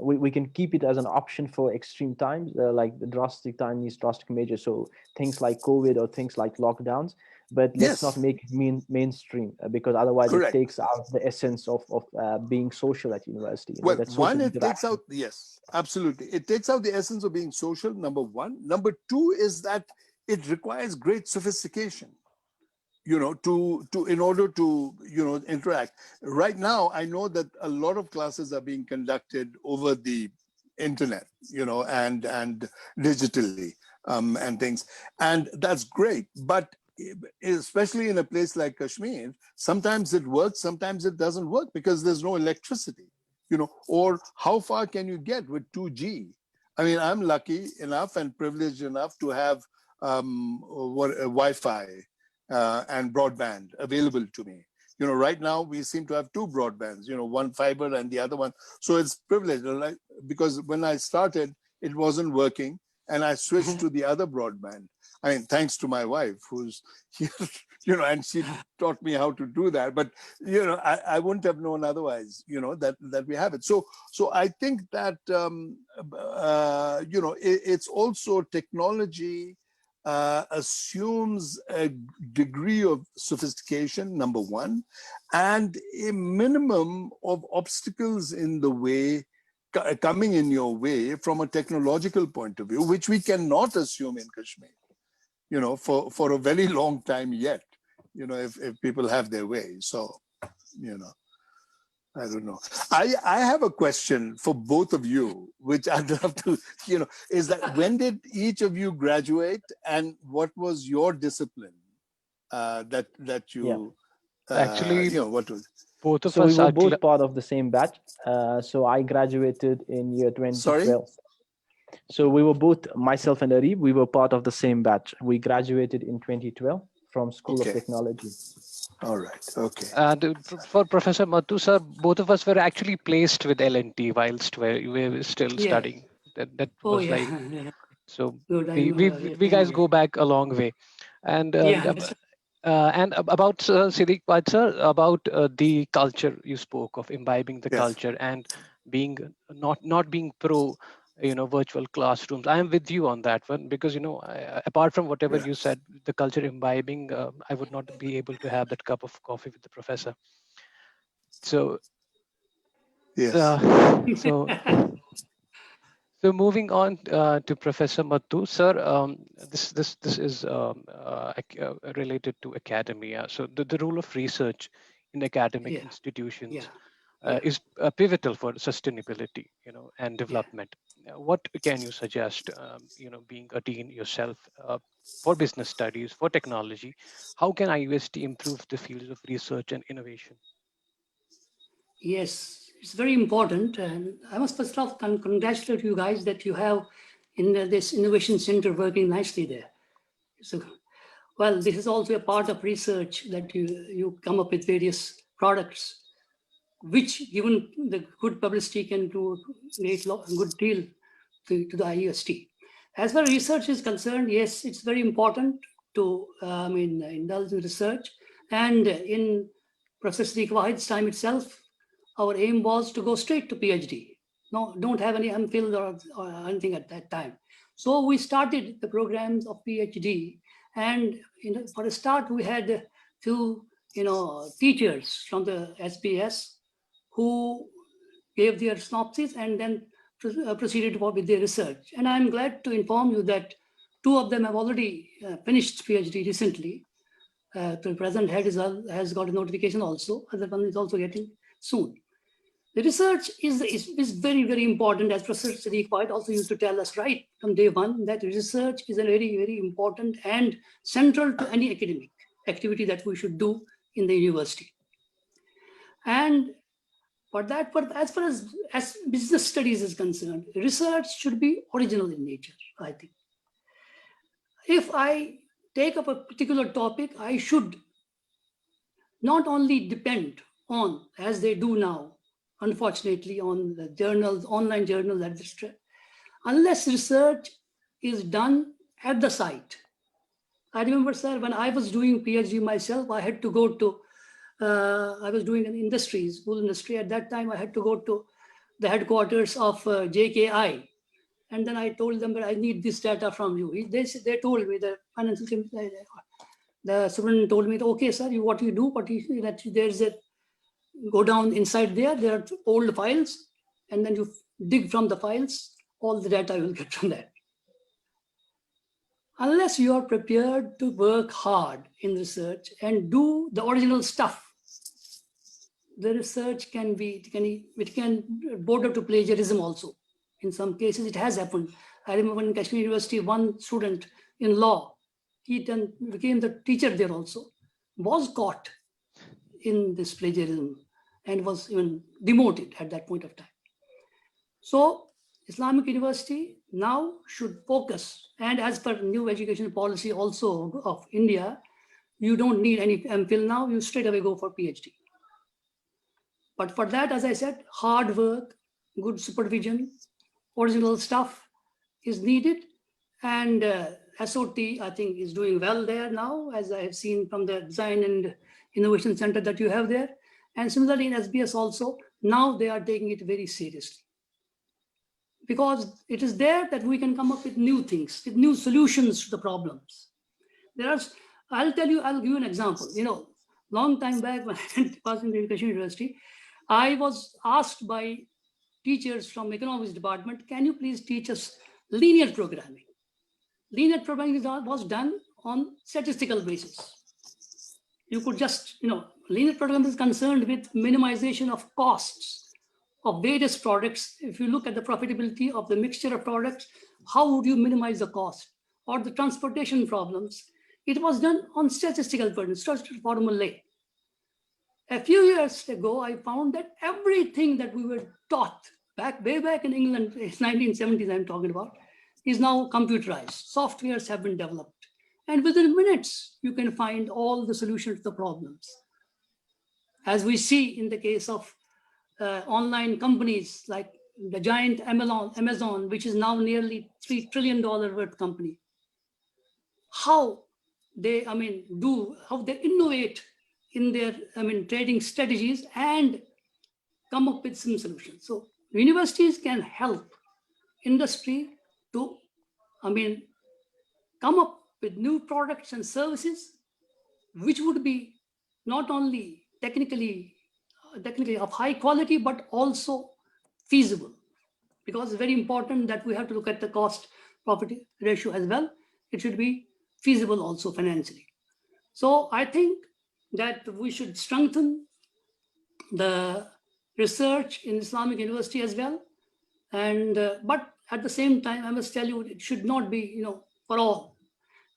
we can keep it as an option for extreme times, like the drastic time needs drastic measures. So things like COVID or things like lockdowns, but let's not make it mainstream, because otherwise Correct. it takes out the essence of being social at university. Well, one, it takes out, yes, absolutely. It takes out the essence of being social, number one. Number two is that it requires great sophistication, in order to, interact. Right now, I know that a lot of classes are being conducted over the internet, and digitally, and things. And that's great. But especially in a place like Kashmir, sometimes it works, sometimes it doesn't work, because there's no electricity, or how far can you get with 2G? I mean, I'm lucky enough and privileged enough to have Wi-Fi and broadband available to me. Right now we seem to have two broadbands, one fiber and the other one. So it's privileged, right? Because when I started, it wasn't working, and I switched to the other broadband. I mean, thanks to my wife, who's here, and she taught me how to do that. But I wouldn't have known otherwise, that we have it. So I think that it's also technology assumes a degree of sophistication, number one, and a minimum of obstacles in the way, coming in your way from a technological point of view, which we cannot assume in Kashmir, for a very long time yet, if people have their way. So, I don't know. I have a question for both of you, which I'd love to, is that when did each of you graduate, and what was your discipline that you, actually, what was? Both of So us we were are. both part of the same batch. So I graduated in year 2012. Sorry? So we were both, myself and Arif, we were part of the same batch. We graduated in 2012 from School of Technology. All right. Okay. And for Professor Mattoo, sir, both of us were actually placed with L&T whilst we were still studying. That was like, so Good, we guys go back a long way. And about Siddiq, sir, about the culture you spoke of, imbibing the culture and being not being pro, virtual classrooms. I am with you on that one, because apart from whatever you said, the culture imbibing, I would not be able to have that cup of coffee with the professor. So so moving on to Professor Mattoo, sir, this is related to academia. So the role of research in academic institutions is pivotal for sustainability, and development. What can you suggest, being a dean yourself, for business studies, for technology? How can IUST improve the fields of research and innovation? Yes, it's very important. And I must first of all congratulate you guys that you have in this innovation center working nicely there. So, well, this is also a part of research that you come up with various products, which given the good publicity can do a good deal to the IUST. As far as research is concerned, yes, it's very important to indulge in research. And in Professor Siddiq Wahid's time itself, our aim was to go straight to PhD. No, don't have any MPhil or anything at that time. So we started the programs of PhD, and for a start we had two teachers from the SBS who gave their synopsis and then proceeded with their research. And I'm glad to inform you that two of them have already finished PhD recently. The present head has got a notification also. Other one is also getting soon. The research is very, very important, as Professor Siddiq also used to tell us right from day one, that research is a very, very important and central to any academic activity that we should do in the university. And as far as business studies is concerned, research should be original in nature, I think. If I take up a particular topic, I should not only depend on, as they do now, unfortunately, on the journals, online journals, etc., unless research is done at the site. I remember, sir, when I was doing PhD myself, I had to go to, I was doing an industry, school industry. At that time, I had to go to the headquarters of JKI. And then I told them that I need this data from you. They told me, the financial team, the superintendent told me, okay, sir, what you do, that there's a, go down inside there are old files, and then you dig from the files, all the data you will get from that. Unless you are prepared to work hard in research and do the original stuff, the research can border to plagiarism also. In some cases, it has happened. I remember in Kashmir University, one student in law, he then became the teacher there also, was caught in this plagiarism and was even demoted at that point of time. So Islamic University now should focus, and as per new education policy also of India, you don't need any MPhil now, you straight away go for PhD. But for that, as I said, hard work, good supervision, original stuff is needed. And SOT, I think, is doing well there now, as I have seen from the Design and Innovation Center that you have there. And similarly in SBS also, now they are taking it very seriously. Because it is there that we can come up with new things, with new solutions to the problems. I'll give you an example. Long time back when I was in the Education University, I was asked by teachers from economics department, can you please teach us linear programming? Linear programming was done on statistical basis. You could just, linear programming is concerned with minimization of costs of various products. If you look at the profitability of the mixture of products, how would you minimize the cost? Or the transportation problems. It was done on statistical formulae. A few years ago, I found that everything that we were taught way back in England, 1970s I'm talking about, is now computerized. Softwares have been developed. And within minutes, you can find all the solutions to the problems. As we see in the case of online companies like the giant Amazon, which is now nearly $3 trillion worth company. How they innovate in their trading strategies and come up with some solutions. So universities can help industry to come up with new products and services which would be not only technically of high quality, but also feasible. Because it's very important that we have to look at the cost profit ratio as well. It should be feasible also financially. So I think that we should strengthen the research in Islamic University as well. And but at the same time, I must tell you, it should not be for all.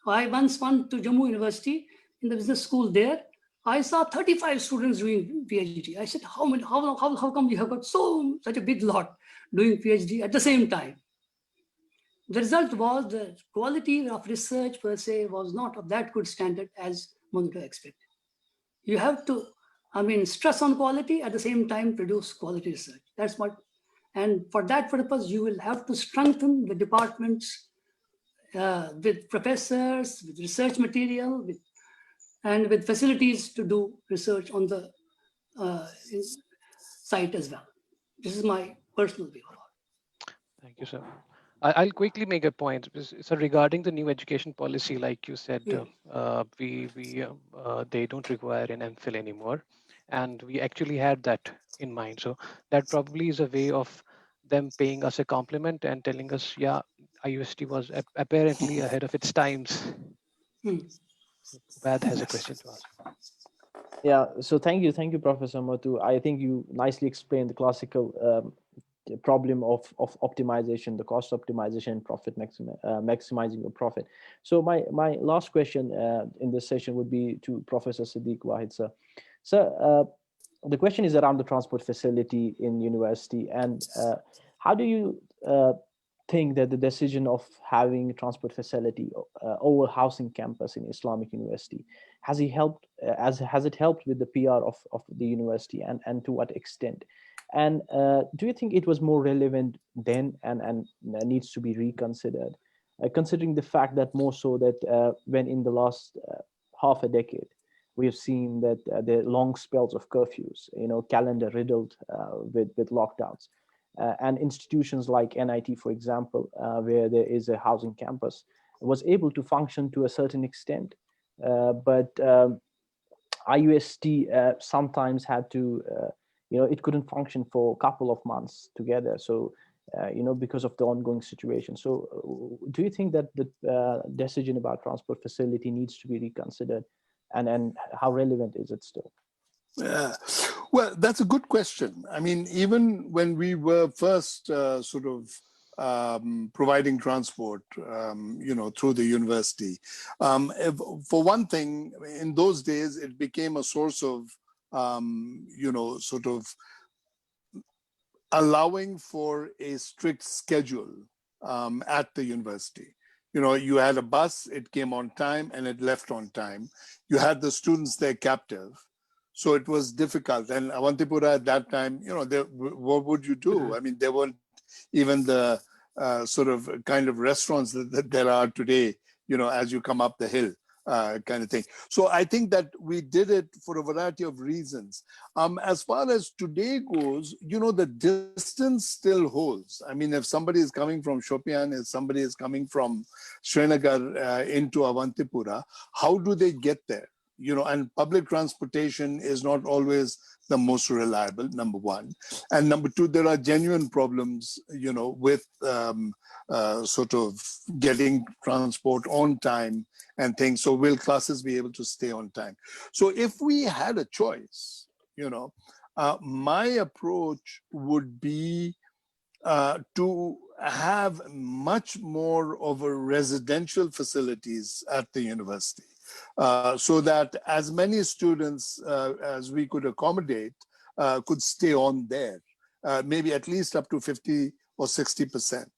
I once went to Jammu University in the business school there. I saw 35 students doing PhD. I said, how come you have got such a big lot doing PhD at the same time? The result was the quality of research per se was not of that good standard as one could expect. You have to, stress on quality, at the same time produce quality research. That's what, and for that purpose, you will have to strengthen the departments with professors, with research material, and with facilities to do research on the site as well. This is my personal view. Thank you, sir. I'll quickly make a point. So regarding the new education policy, like you said, they don't require an MPhil anymore, and we actually had that in mind. So that probably is a way of them paying us a compliment and telling us, yeah, IUST was apparently ahead of its times. Wahid has a question to ask. Yeah, so thank you, Professor Mattoo. I think you nicely explained the classical the problem of optimization, the cost optimization, and maximizing the profit. So my last question in this session would be to Professor Siddiq Wahid, sir. Sir, the question is around the transport facility in university, and how do you think that the decision of having a transport facility over housing campus in Islamic University has it helped has it helped with the PR of the university, and to what extent? And do you think it was more relevant then, and needs to be reconsidered, considering the fact that more so that when in the last half a decade we have seen that the long spells of curfews, calendar riddled with lockdowns, and institutions like NIT, for example, where there is a housing campus, was able to function to a certain extent, but IUST sometimes had to, it couldn't function for a couple of months together. So, because of the ongoing situation. So, do you think that the decision about transport facility needs to be reconsidered, and how relevant is it still? Yeah. Well, that's a good question. I mean, even when we were first providing transport, through the university, for one thing, in those days, it became a source of, allowing for a strict schedule at the university. You had a bus, it came on time and it left on time. You had the students there captive. So it was difficult. And Awantipura at that time, what would you do? I mean, there weren't even the kind of restaurants that there are today, as you come up the hill. Kind of thing. So I think that we did it for a variety of reasons. As far as today goes, the distance still holds. I mean, if somebody is coming from Shopian, if somebody is coming from Srinagar into Awantipura, how do they get there? And public transportation is not always the most reliable, number one. And number two, there are genuine problems, with getting transport on time and things. So will classes be able to stay on time? So if we had a choice, my approach would be to have much more of a residential facilities at the university, so that as many students as we could accommodate could stay on there, maybe at least up to 50 or 60%,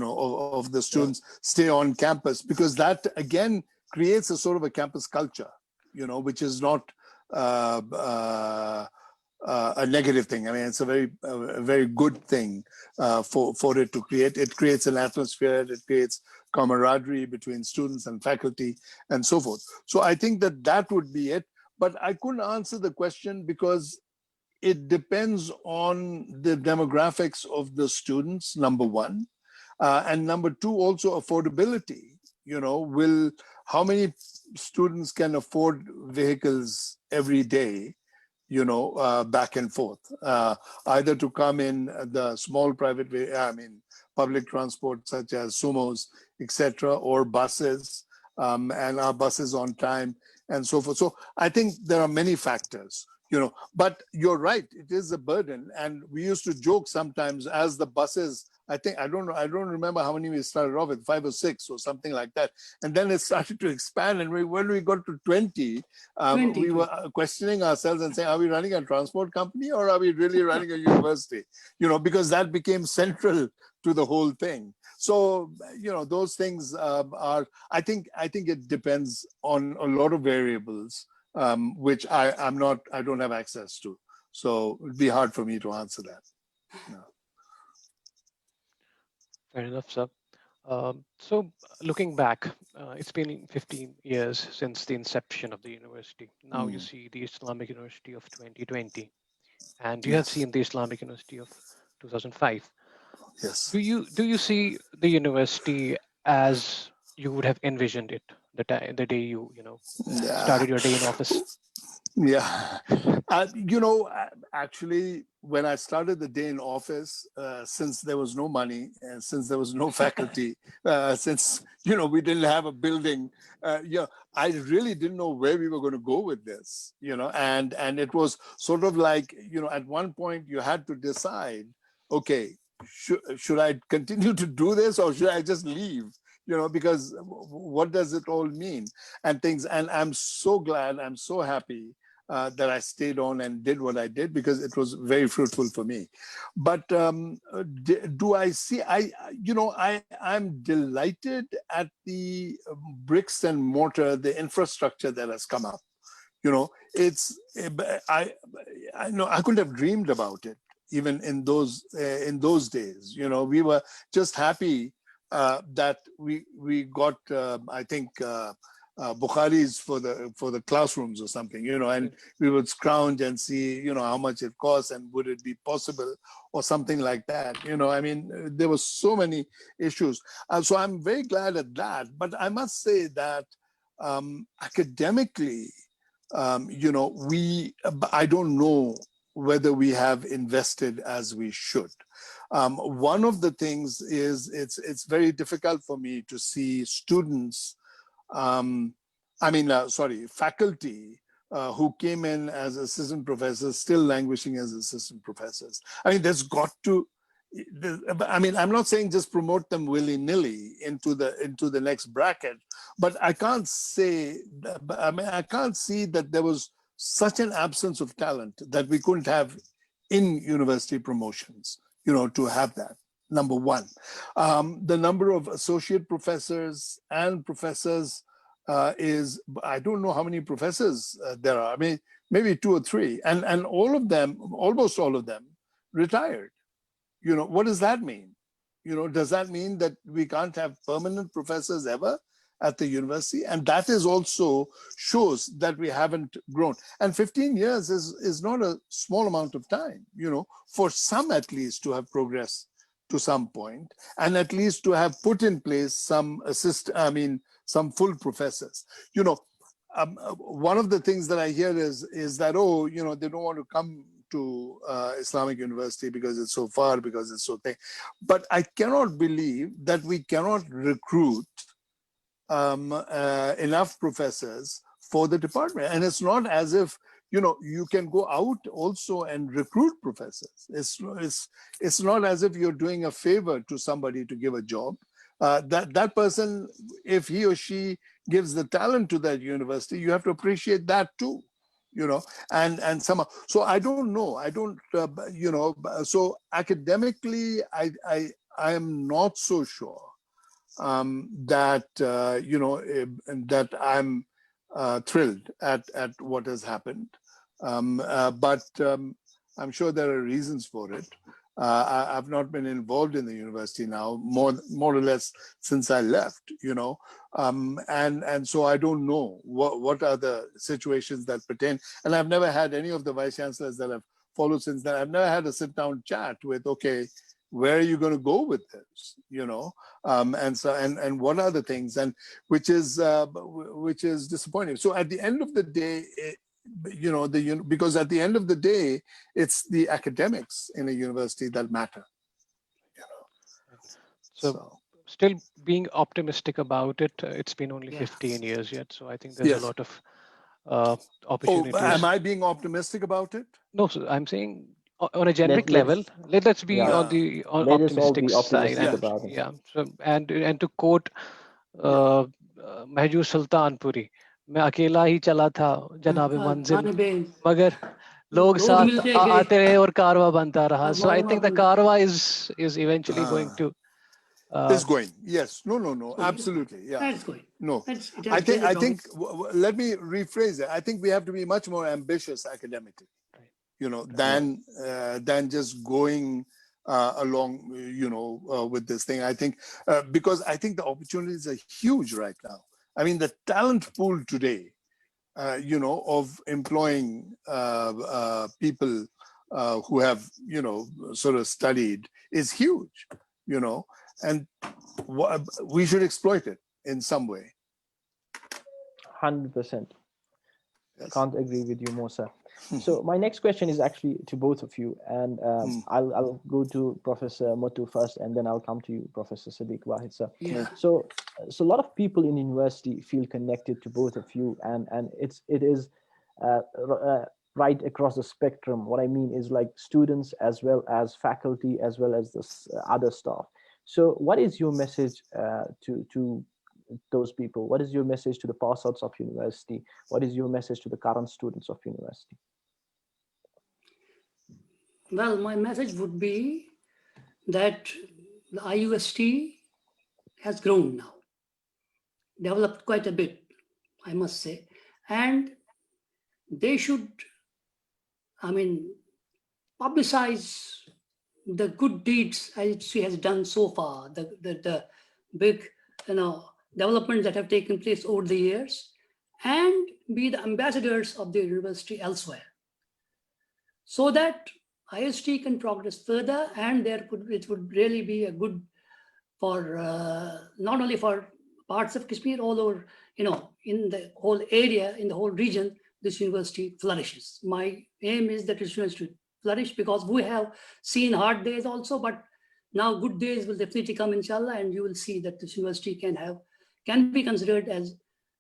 of the students stay on campus, because that again creates a sort of a campus culture, which is not a negative thing. I mean, it's a very good thing for it to create. It creates an atmosphere. It creates camaraderie between students and faculty and so forth. So I think that would be it. But I couldn't answer the question because it depends on the demographics of the students, number one. And number two, also affordability. How many students can afford vehicles every day, back and forth, either to come in the small private way, public transport such as sumos, etc., or buses, and our buses on time and so forth. So I think there are many factors, but you're right, it is a burden. And we used to joke sometimes as the buses, I don't remember how many we started off with, 5 or 6 or something like that. And then it started to expand. And when we got to 20, we were questioning ourselves and saying, are we running a transport company or are we really running a university? Because that became central to the whole thing. So, those things are, I think it depends on a lot of variables, which I don't have access to. So it'd be hard for me to answer that. No. Fair enough, sir. So looking back, it's been 15 years since the inception of the university. Now you see the Islamic University of 2020, and you have Yes. seen the Islamic University of 2005. Yes. Do you see the university as you would have envisioned it the day you Yeah. started your day in office? Yeah. Actually, when I started the day in office, since there was no money and since there was no faculty, since, we didn't have a building, I really didn't know where we were going to go with this, and it was sort of like, at one point you had to decide, okay, should I continue to do this or should I just leave? Because what does it all mean and things? And I'm so glad, I'm so happy that I stayed on and did what I did because it was very fruitful for me. But do I see? I'm delighted at the bricks and mortar, the infrastructure that has come up. It's I know I couldn't have dreamed about it even in those days. We were just happy that we got I think Bukharis for the classrooms or something, and we would scrounge and see, how much it costs and would it be possible or something like that. I mean, there were so many issues. So I'm very glad at that. But I must say that academically, I don't know whether we have invested as we should. One of the things is it's very difficult for me to see students, faculty who came in as assistant professors still languishing as assistant professors. I mean, there's got to, I'm not saying just promote them willy-nilly into the next bracket, but I can't say, I can't see that there was such an absence of talent that we couldn't have in university promotions, to have that. Number one. The number of associate professors and professors is, I don't know how many professors there are. I mean, maybe 2 or 3, and all of them, almost all of them, retired. What does that mean? Does that mean that we can't have permanent professors ever at the university? And that is also shows that we haven't grown. And 15 years is not a small amount of time, for some at least to have progressed to some point, and at least to have put in place some some full professors. One of the things that I hear is that, they don't want to come to Islamic University because it's so far, because it's so thick. But I cannot believe that we cannot recruit enough professors for the department. And it's not as if, you can go out also and recruit professors. It's not as if you're doing a favor to somebody to give a job. That person, if he or she gives the talent to that university, you have to appreciate that too. And somehow, so I don't know. I don't, so academically, I am not so sure that, that I'm thrilled at what has happened. But I'm sure there are reasons for it. I've not been involved in the university now, more or less since I left, and so I don't know what are the situations that pertain. And I've never had any of the vice chancellors that I've followed since then. I've never had a sit-down chat with, okay, where are you going to go with this, and so and what are the things, and which is disappointing. So at the end of the day, because at the end of the day, it's the academics in a university that matter. So still being optimistic about it. It's been only 15 years yet, so I think there's a lot of opportunities. Oh, am I being optimistic about it? No, so I'm saying on a generic level, let's be on the optimistic side. Yeah. So and to quote Mahjoor Sultanpuri, मैं अकेला ही चला था जनाबे मंजिल, मगर लोग साथ आते रहे और कारवा बनता रहा. So I think the कारवा is eventually going to. Is going, yes. No, absolutely, yeah. That's going. No, I think. Let me rephrase it. I think we have to be much more ambitious academically, than just going along, with this thing. I think because I think the opportunities are huge right now. I mean, the talent pool today, of employing people who have, sort of studied is huge, and we should exploit it in some way. 100%. Yes. Can't agree with you more, sir. So my next question is actually to both of you, and I'll go to Professor Mattoo first, and then I'll come to you, Professor Siddiq Wahid, sir. Yeah. So a lot of people in university feel connected to both of you, and it is right across the spectrum. What I mean is like students as well as faculty as well as the other staff. So what is your message to those people? What is your message to the pass outs of university? What is your message to the current students of university? Well, my message would be that the IUST has grown now, developed quite a bit, I must say. And they should, I mean, publicize the good deeds IUST has done so far, the big, developments that have taken place over the years, and be the ambassadors of the university elsewhere, so that IST can progress further, and it would really be a good for not only for parts of Kashmir, all over, in the whole area, in the whole region, this university flourishes. My aim is that this university flourish, because we have seen hard days also, but now good days will definitely come, inshallah, and you will see that this university can be considered as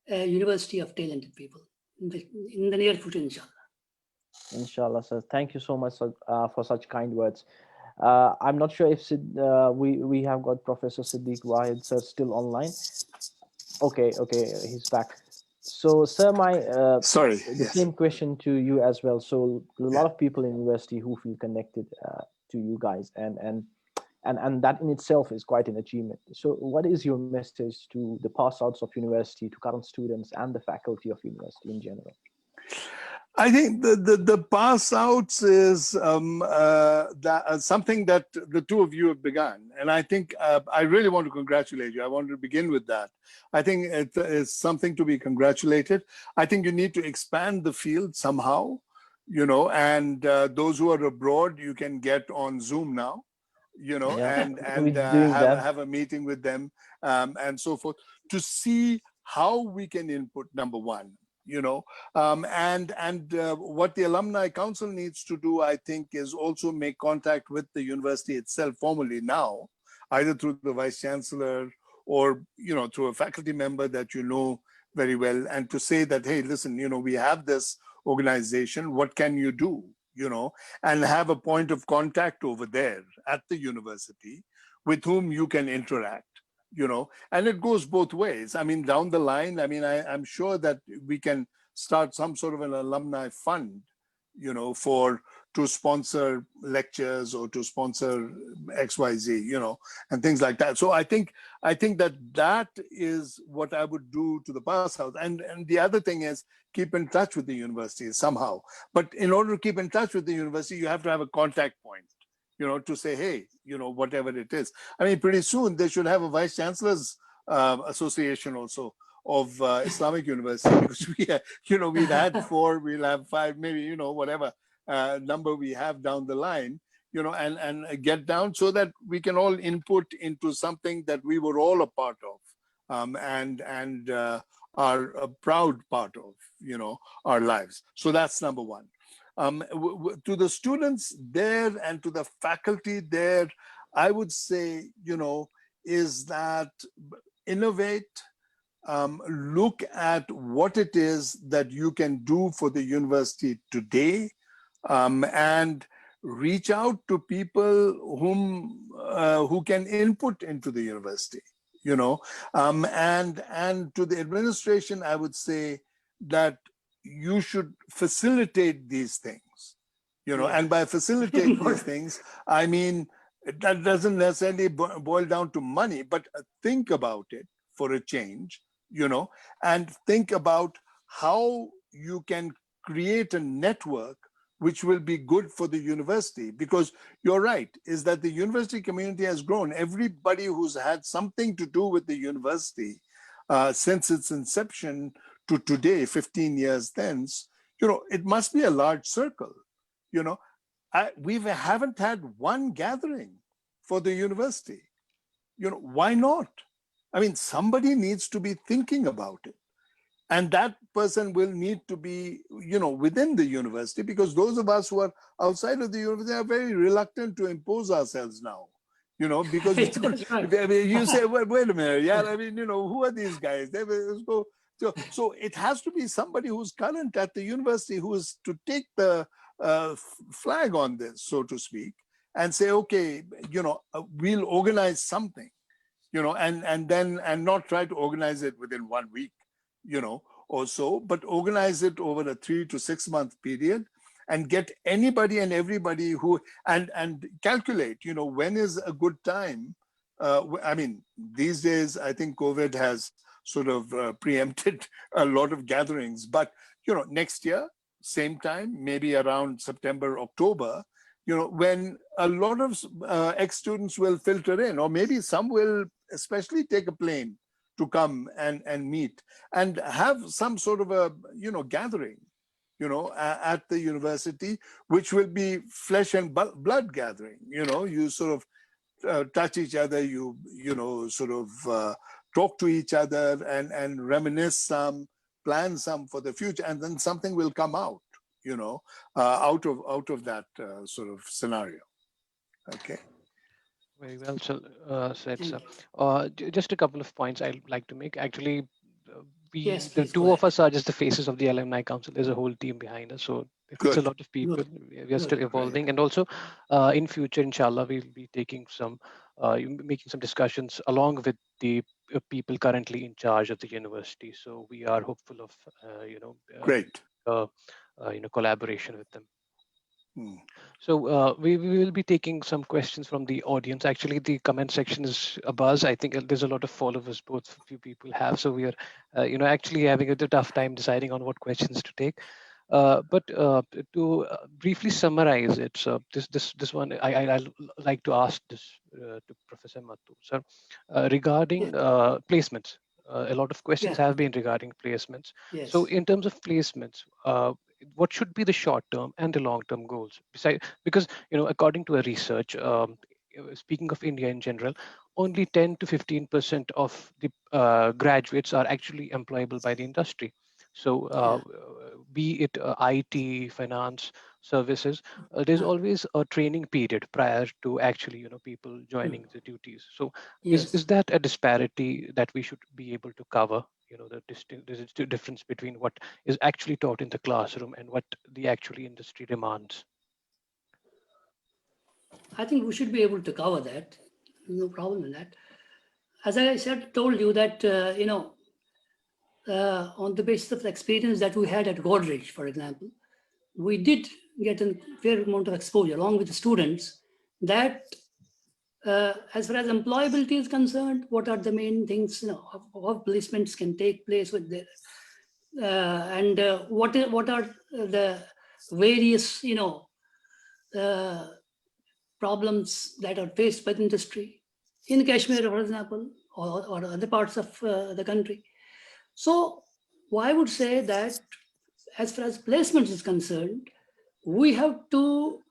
a university of talented people in the near future, inshallah. Inshallah, sir. Thank you so much for such kind words. I'm not sure if we have got Professor Siddiq Wahid, sir, still online. Okay, he's back. So, sir, Sorry. the Yes. same question to you as well. So, a lot of people in university who feel connected to you guys, and that in itself is quite an achievement. So, what is your message to the pass outs of university, to current students, and the faculty of university in general? I think the pass outs is something that the two of you have begun. And I think I really want to congratulate you. I want to begin with that. I think it is something to be congratulated. I think you need to expand the field somehow, and those who are abroad, you can get on Zoom now, and have a meeting with them and so forth, to see how we can input, number one. What the Alumni Council needs to do, I think, is also make contact with the university itself formally now, either through the Vice-Chancellor or, through a faculty member that you know very well, and to say that, hey, listen, we have this organization, what can you do, and have a point of contact over there at the university with whom you can interact. And it goes both ways. I mean, down the line, I'm sure that we can start some sort of an alumni fund, to sponsor lectures or to sponsor XYZ, and things like that. So I think that is what I would do to the pass out. And the other thing is keep in touch with the university somehow. But in order to keep in touch with the university, you have to have a contact point. To say, hey, whatever it is. I mean, pretty soon they should have a Vice-Chancellor's association also of Islamic University, because we've had 4, we'll have 5, maybe, whatever number we have down the line, and get down so that we can all input into something that we were all a part of, and are a proud part of, our lives. So that's number one. To the students there and to the faculty there, I would say, is that innovate, look at what it is that you can do for the university today, and reach out to people who can input into the university, and to the administration, I would say that you should facilitate these things, and by facilitate these things, I mean, that doesn't necessarily boil down to money, but think about it for a change, and think about how you can create a network which will be good for the university. Because you're right, is that the university community has grown. Everybody who's had something to do with the university since its inception to today, 15 years thence, it must be a large circle. We haven't had one gathering for the university. Why not? I mean, somebody needs to be thinking about it. And that person will need to be, within the university, because those of us who are outside of the university are very reluctant to impose ourselves now, because we don't, That's right. I mean, you say, wait a minute, yeah, I mean, who are these guys? So it has to be somebody who's current at the university, who is to take the flag on this, so to speak, and say, okay, we'll organize something, and not try to organize it within 1 week, or so, but organize it over a 3 to 6 month period, and get anybody and everybody who, and calculate, when is a good time. I mean, these days, I think COVID has sort of preempted a lot of gatherings, but, next year, same time, maybe around September, October, when a lot of ex-students will filter in, or maybe some will especially take a plane to come and meet and have some sort of a, gathering, at the university, which will be flesh and blood gathering. You sort of touch each other, sort of talk to each other and reminisce some, plan some for the future, and then something will come out, out of that sort of scenario. Okay. Very well said, Thank sir. you. Just a couple of points I'd like to make. Actually, Yes, the please go two of ahead. us are just the faces of the Alumni Council. There's a whole team behind us, so it's a Good. lot of people. Good. We are still Good. evolving, and also in future, inshallah, we'll be taking some, making some discussions along with the people currently in charge of the university. So we are hopeful of, Great. collaboration with them. Hmm. So we will be taking some questions from the audience. Actually, the comment section is a buzz. I think there's a lot of followers both few people have. So we are, actually having a tough time deciding on what questions to take. But to briefly summarize it, so this one I like to ask this to Professor Mattoo, sir, regarding Yeah. placements. A lot of questions Yeah. have been regarding placements. Yes. So in terms of placements, what should be the short-term and the long-term goals? Because according to a research, speaking of India in general, only 10 to 15% of the graduates are actually employable by the industry. So be it IT, finance, services, there's always a training period prior to actually people joining the duties. So Yes. is that a disparity that we should be able to cover? The difference between what is actually taught in the classroom and what the actually industry demands. I think we should be able to cover that. No problem in that. As I said, told you that, on the basis of the experience that we had at Godrej, for example, we did get a fair amount of exposure along with the students that as far as employability is concerned, what are the main things, how placements can take place with the, and what are the various, problems that are faced by the industry in Kashmir, for example, or other parts of the country. So I would say that as far as placements is concerned, we have to,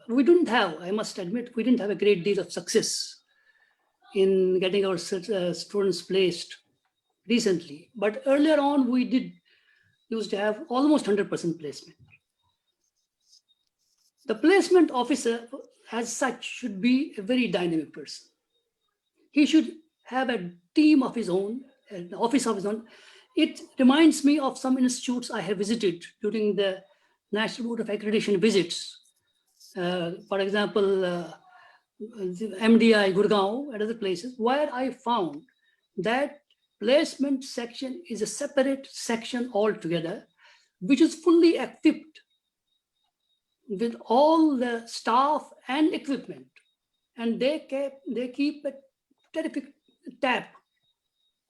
we didn't have, I must admit, we didn't have a great deal of success in getting our students placed recently. But earlier on, we did used to have almost 100% placement. The placement officer as such should be a very dynamic person. He should have a team of his own, an office of his own. It reminds me of some institutes I have visited during the National Board of Accreditation visits. For example, MDI, Gurgaon, and other places, where I found that placement section is a separate section altogether, which is fully equipped with all the staff and equipment. And they keep a terrific tab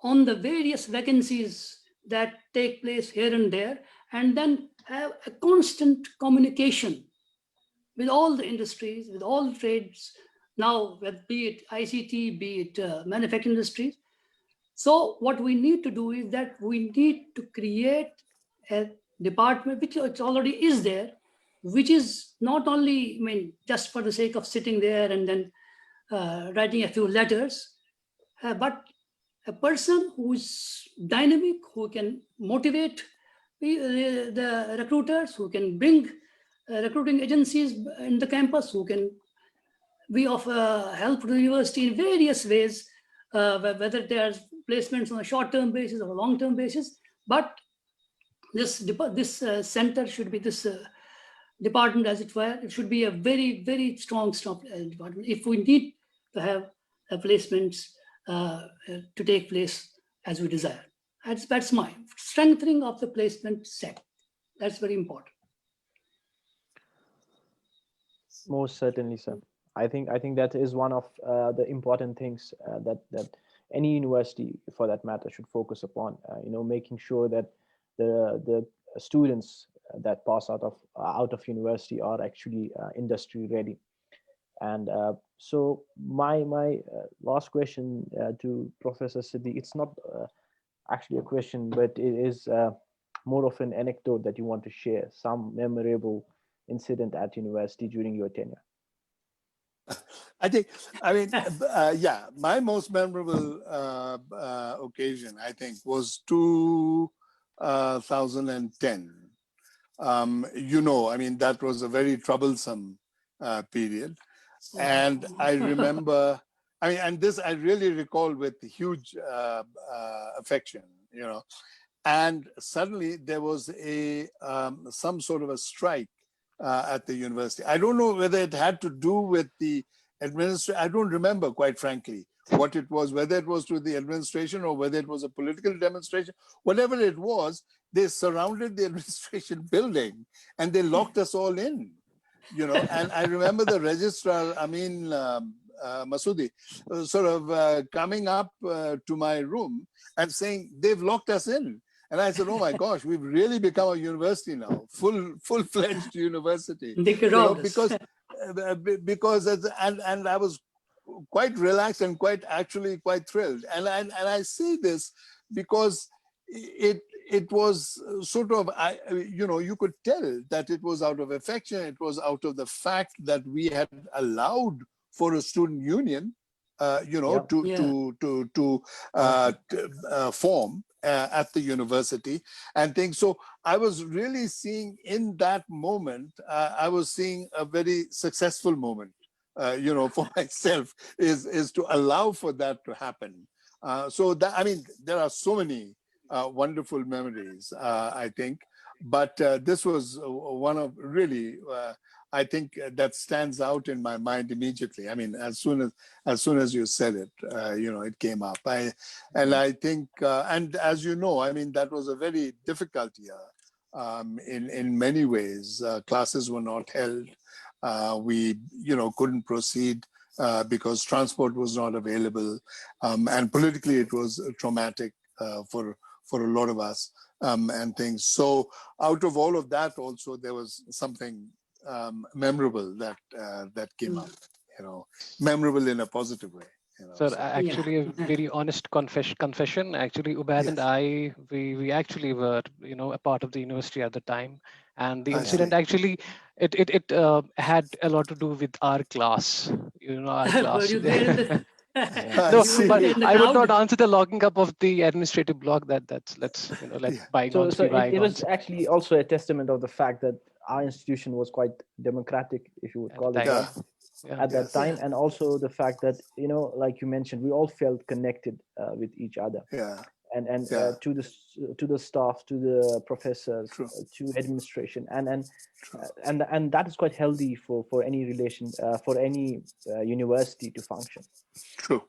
on the various vacancies that take place here and there, and then have a constant communication with all the industries, with all trades, now, be it ICT, be it manufacturing industries. So what we need to do is that we need to create a department, which already is there, which is not only, just for the sake of sitting there and then writing a few letters, but a person who's dynamic, who can motivate the recruiters, who can bring recruiting agencies in the campus, who can be of help to the university in various ways, whether there's placements on a short-term basis or a long-term basis. But this center should be this department, as it were. It should be a very, very strong department if we need to have placements to take place as we desire. That's my strengthening of the placement set. That's very important. Most certainly, sir. I think that is one of the important things that any university, for that matter, should focus upon. Making sure that the students that pass out of university are actually industry ready. And so my last question to Professor Siddiq, it's not actually a question, but it is more of an anecdote that you want to share, some memorable incident at university during your tenure. Yeah, my most memorable occasion, I think, was 2010. That was a very troublesome period. And I remember, and this I really recall with huge affection, and suddenly there was some sort of a strike at the university. I don't know whether it had to do with the administration. I don't remember, quite frankly, what it was, whether it was to the administration or whether it was a political demonstration. Whatever it was, they surrounded the administration building and they locked us all in, and I remember the registrar, Masoodi, sort of coming up to my room and saying, they've locked us in. And I said, oh my gosh, we've really become a university now, full-fledged university. Because I was quite relaxed and quite thrilled. And I say this because it was sort of, you could tell that it was out of affection. It was out of the fact that we had allowed for a student union, to form at the university and things. So I was really seeing in that moment, I was seeing a very successful moment, for myself, is to allow for that to happen. So there are so many wonderful memories, I think, but this was one of really, I think that stands out in my mind immediately. As soon as you said it, it came up. I think, and as you know, that was a very difficult year in many ways. Classes were not held. We, couldn't proceed because transport was not available, and politically it was traumatic for a lot of us and things. So out of all of that, also there was something memorable that came up, memorable in a positive way. Sir, actually, a very honest confession. Actually, Ubaid and I, we actually were, a part of the university at the time, and the incident actually, it had a lot to do with our class. Our class. Were you there in the No, but I would not answer the logging up of the administrative block. Let's let bygones be bygones. It was actually also a testament of the fact that our institution was quite democratic, if you would call it that, at that time, and also the fact that like you mentioned, we all felt connected with each other. And to the staff, to the professors, to administration, and that is quite healthy for any relation, for any university to function. True.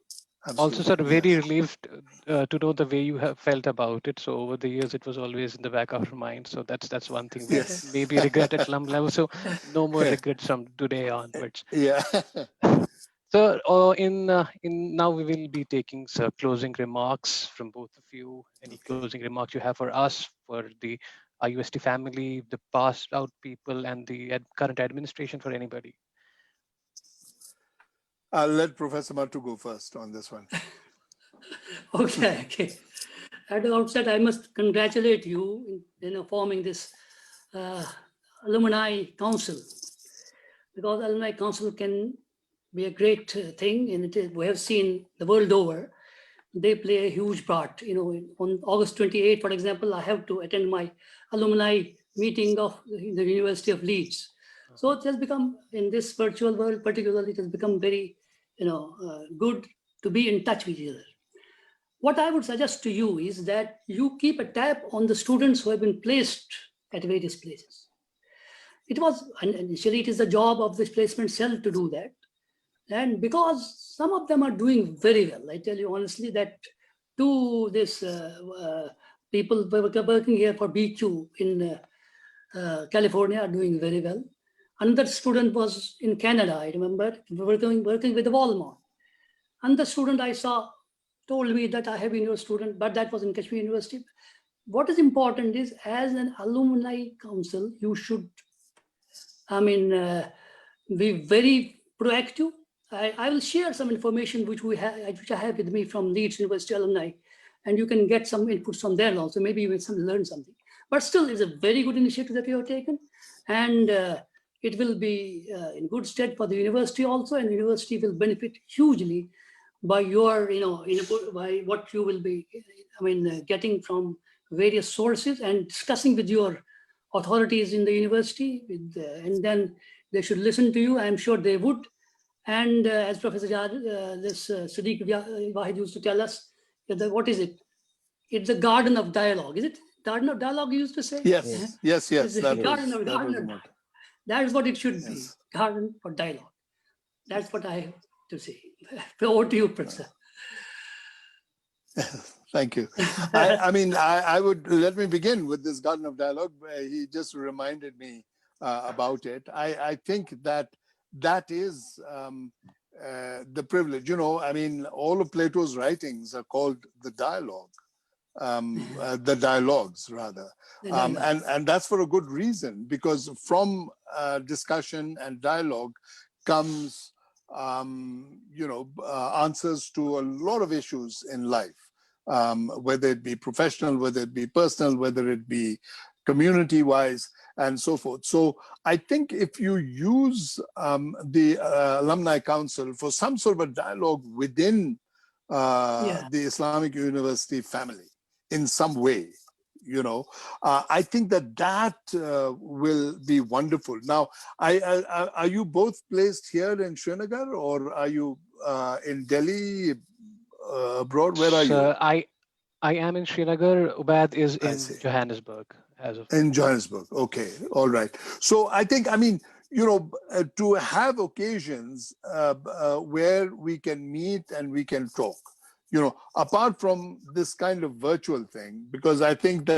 Absolutely. Also, sir, very relieved to know the way you have felt about it. So over the years, it was always in the back of our mind. So that's one thing we maybe regret at some level. So no more regrets from today onwards. Yeah. So in now we will be taking closing remarks from both of you. Any closing remarks you have for us, for the IUST family, the passed out people, and the current administration, for anybody? I'll let Professor Mattoo go first on this one. Okay. At the outset, I must congratulate you in forming this alumni council, because alumni council can be a great thing, and we have seen the world over they play a huge part. On August 28th, for example, I have to attend my alumni meeting of the University of Leeds. So it has become, in this virtual world particularly, it has become very, good to be in touch with each other. What I would suggest to you is that you keep a tab on the students who have been placed at various places. Initially, it is the job of this placement cell to do that. And because some of them are doing very well, I tell you honestly that people working here for BQ in California are doing very well. Another student was in Canada, I remember, working with Walmart. Another student I saw told me that I have been your student, but that was in Kashmir University. What is important is, as an alumni council, you should, be very proactive. I will share some information which I have with me from Leeds University alumni, and you can get some inputs from there also. Maybe you will learn something. But still, it's a very good initiative that you have taken, and it will be in good stead for the university also, and the university will benefit hugely by your, by what you will be, getting from various sources and discussing with your authorities in the university, and then they should listen to you. I'm sure they would. And as Professor Siddiq Wahid used to tell us, what is it? It's a garden of dialogue, is it? Garden of dialogue, you used to say? Yes. Garden of dialogue. That is what it should be. Garden for dialogue. That's what I have to say. Over to you, Professor. Thank you. I would, let me begin with this garden of dialogue. He just reminded me about it. I think that is the privilege. All of Plato's writings are called the dialogue, the dialogues rather. And that's for a good reason, because from discussion and dialogue comes, answers to a lot of issues in life. Whether it be professional, whether it be personal, whether it be community-wise, and so forth. So I think if you use the Alumni Council for some sort of a dialogue within the Islamic University family in some way, I think that will be wonderful. Now, are you both placed here in Srinagar, or are you in Delhi, abroad? Where are you? I am in Srinagar. Ubaid is in Johannesburg as of in Johannesburg. Okay, all right. So I think, to have occasions where we can meet and we can talk, apart from this kind of virtual thing, because I think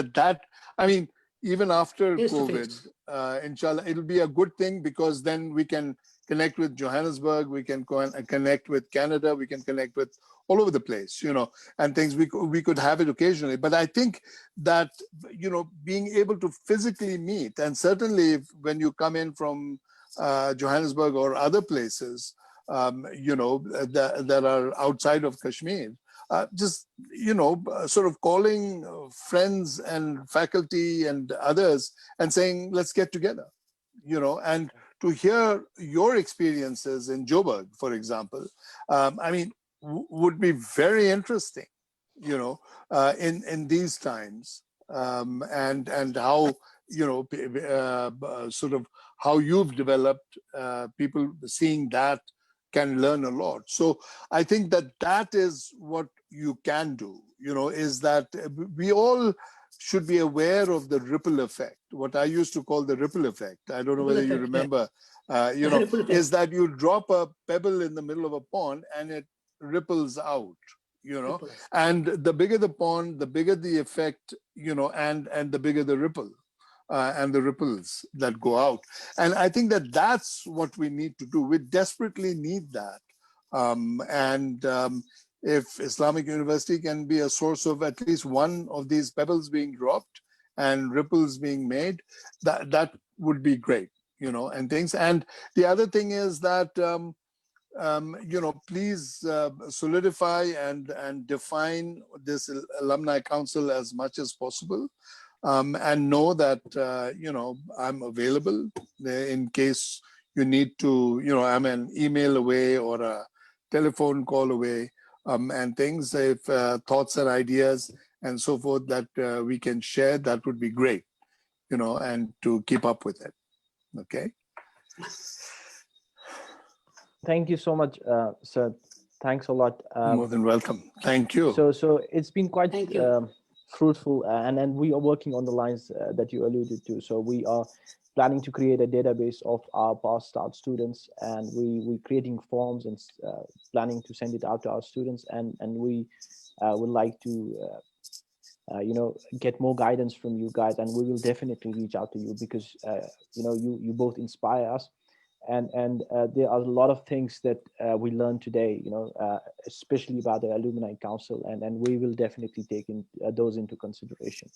even after COVID, inshallah, it'll be a good thing, because then we can connect with Johannesburg, we can connect with Canada, we can connect with all over the place, and things we could have it occasionally. But I think that, being able to physically meet, and certainly when you come in from Johannesburg or other places, that are outside of Kashmir, sort of calling friends and faculty and others and saying, let's get together, and to hear your experiences in Joburg, for example, would be very interesting, in these times, and how, sort of how you've developed, people seeing that can learn a lot. So I think that is what you can do, is that we all should be aware of the ripple effect, what I used to call the ripple effect. I don't know whether you remember, is that you drop a pebble in the middle of a pond and it ripples out, and the bigger the pond, the bigger the effect, and the bigger the ripple. And the ripples that go out. And I think that's what we need to do. We desperately need that. If Islamic University can be a source of at least one of these pebbles being dropped and ripples being made, that would be great, and things. And the other thing is that, please solidify and define this Alumni Council as much as possible. And know that, I'm available in case you need to, I'm an email away or a telephone call away. and things, if thoughts and ideas and so forth that we can share, that would be great, and to keep up with it. Okay. Thank you so much, sir. Thanks a lot. More than welcome. Thank you. So it's been quite Thank you. fruitful, and we are working on the lines that you alluded to. So we are planning to create a database of our past start students, and we're creating forms and planning to send it out to our students, and we would like to get more guidance from you guys, and we will definitely reach out to you because you both inspire us, and there are a lot of things that we learned today, especially about the Alumni Council, and we will definitely take those into consideration.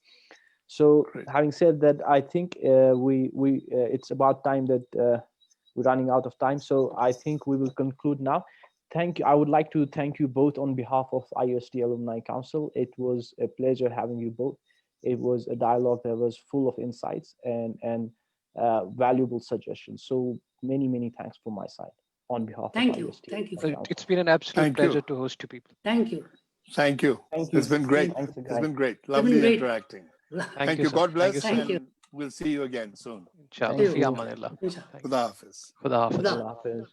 So Great. Having said that, I think it's about time that we're running out of time. So I think we will conclude now. Thank you. I would like to thank you both on behalf of IUST Alumni Council. It was a pleasure having you both. It was a dialogue that was full of insights and valuable suggestions. So many thanks from my side on behalf Thank of you. IUST. Thank you. It's been an absolute Thank you. pleasure to host you people. Thank you. Thank you. Thank you. It's been great. Thanks, It's guys. been great. been Lovely great. interacting. Thank you, you. sir. God bless. Thank you, Thank sir. you. And we'll see you again soon. Inshallah. Thank Fi you. amanillah. Inshallah. Thank you. Khuda Hafiz. Khuda Hafiz. Khuda. Allah Hafiz.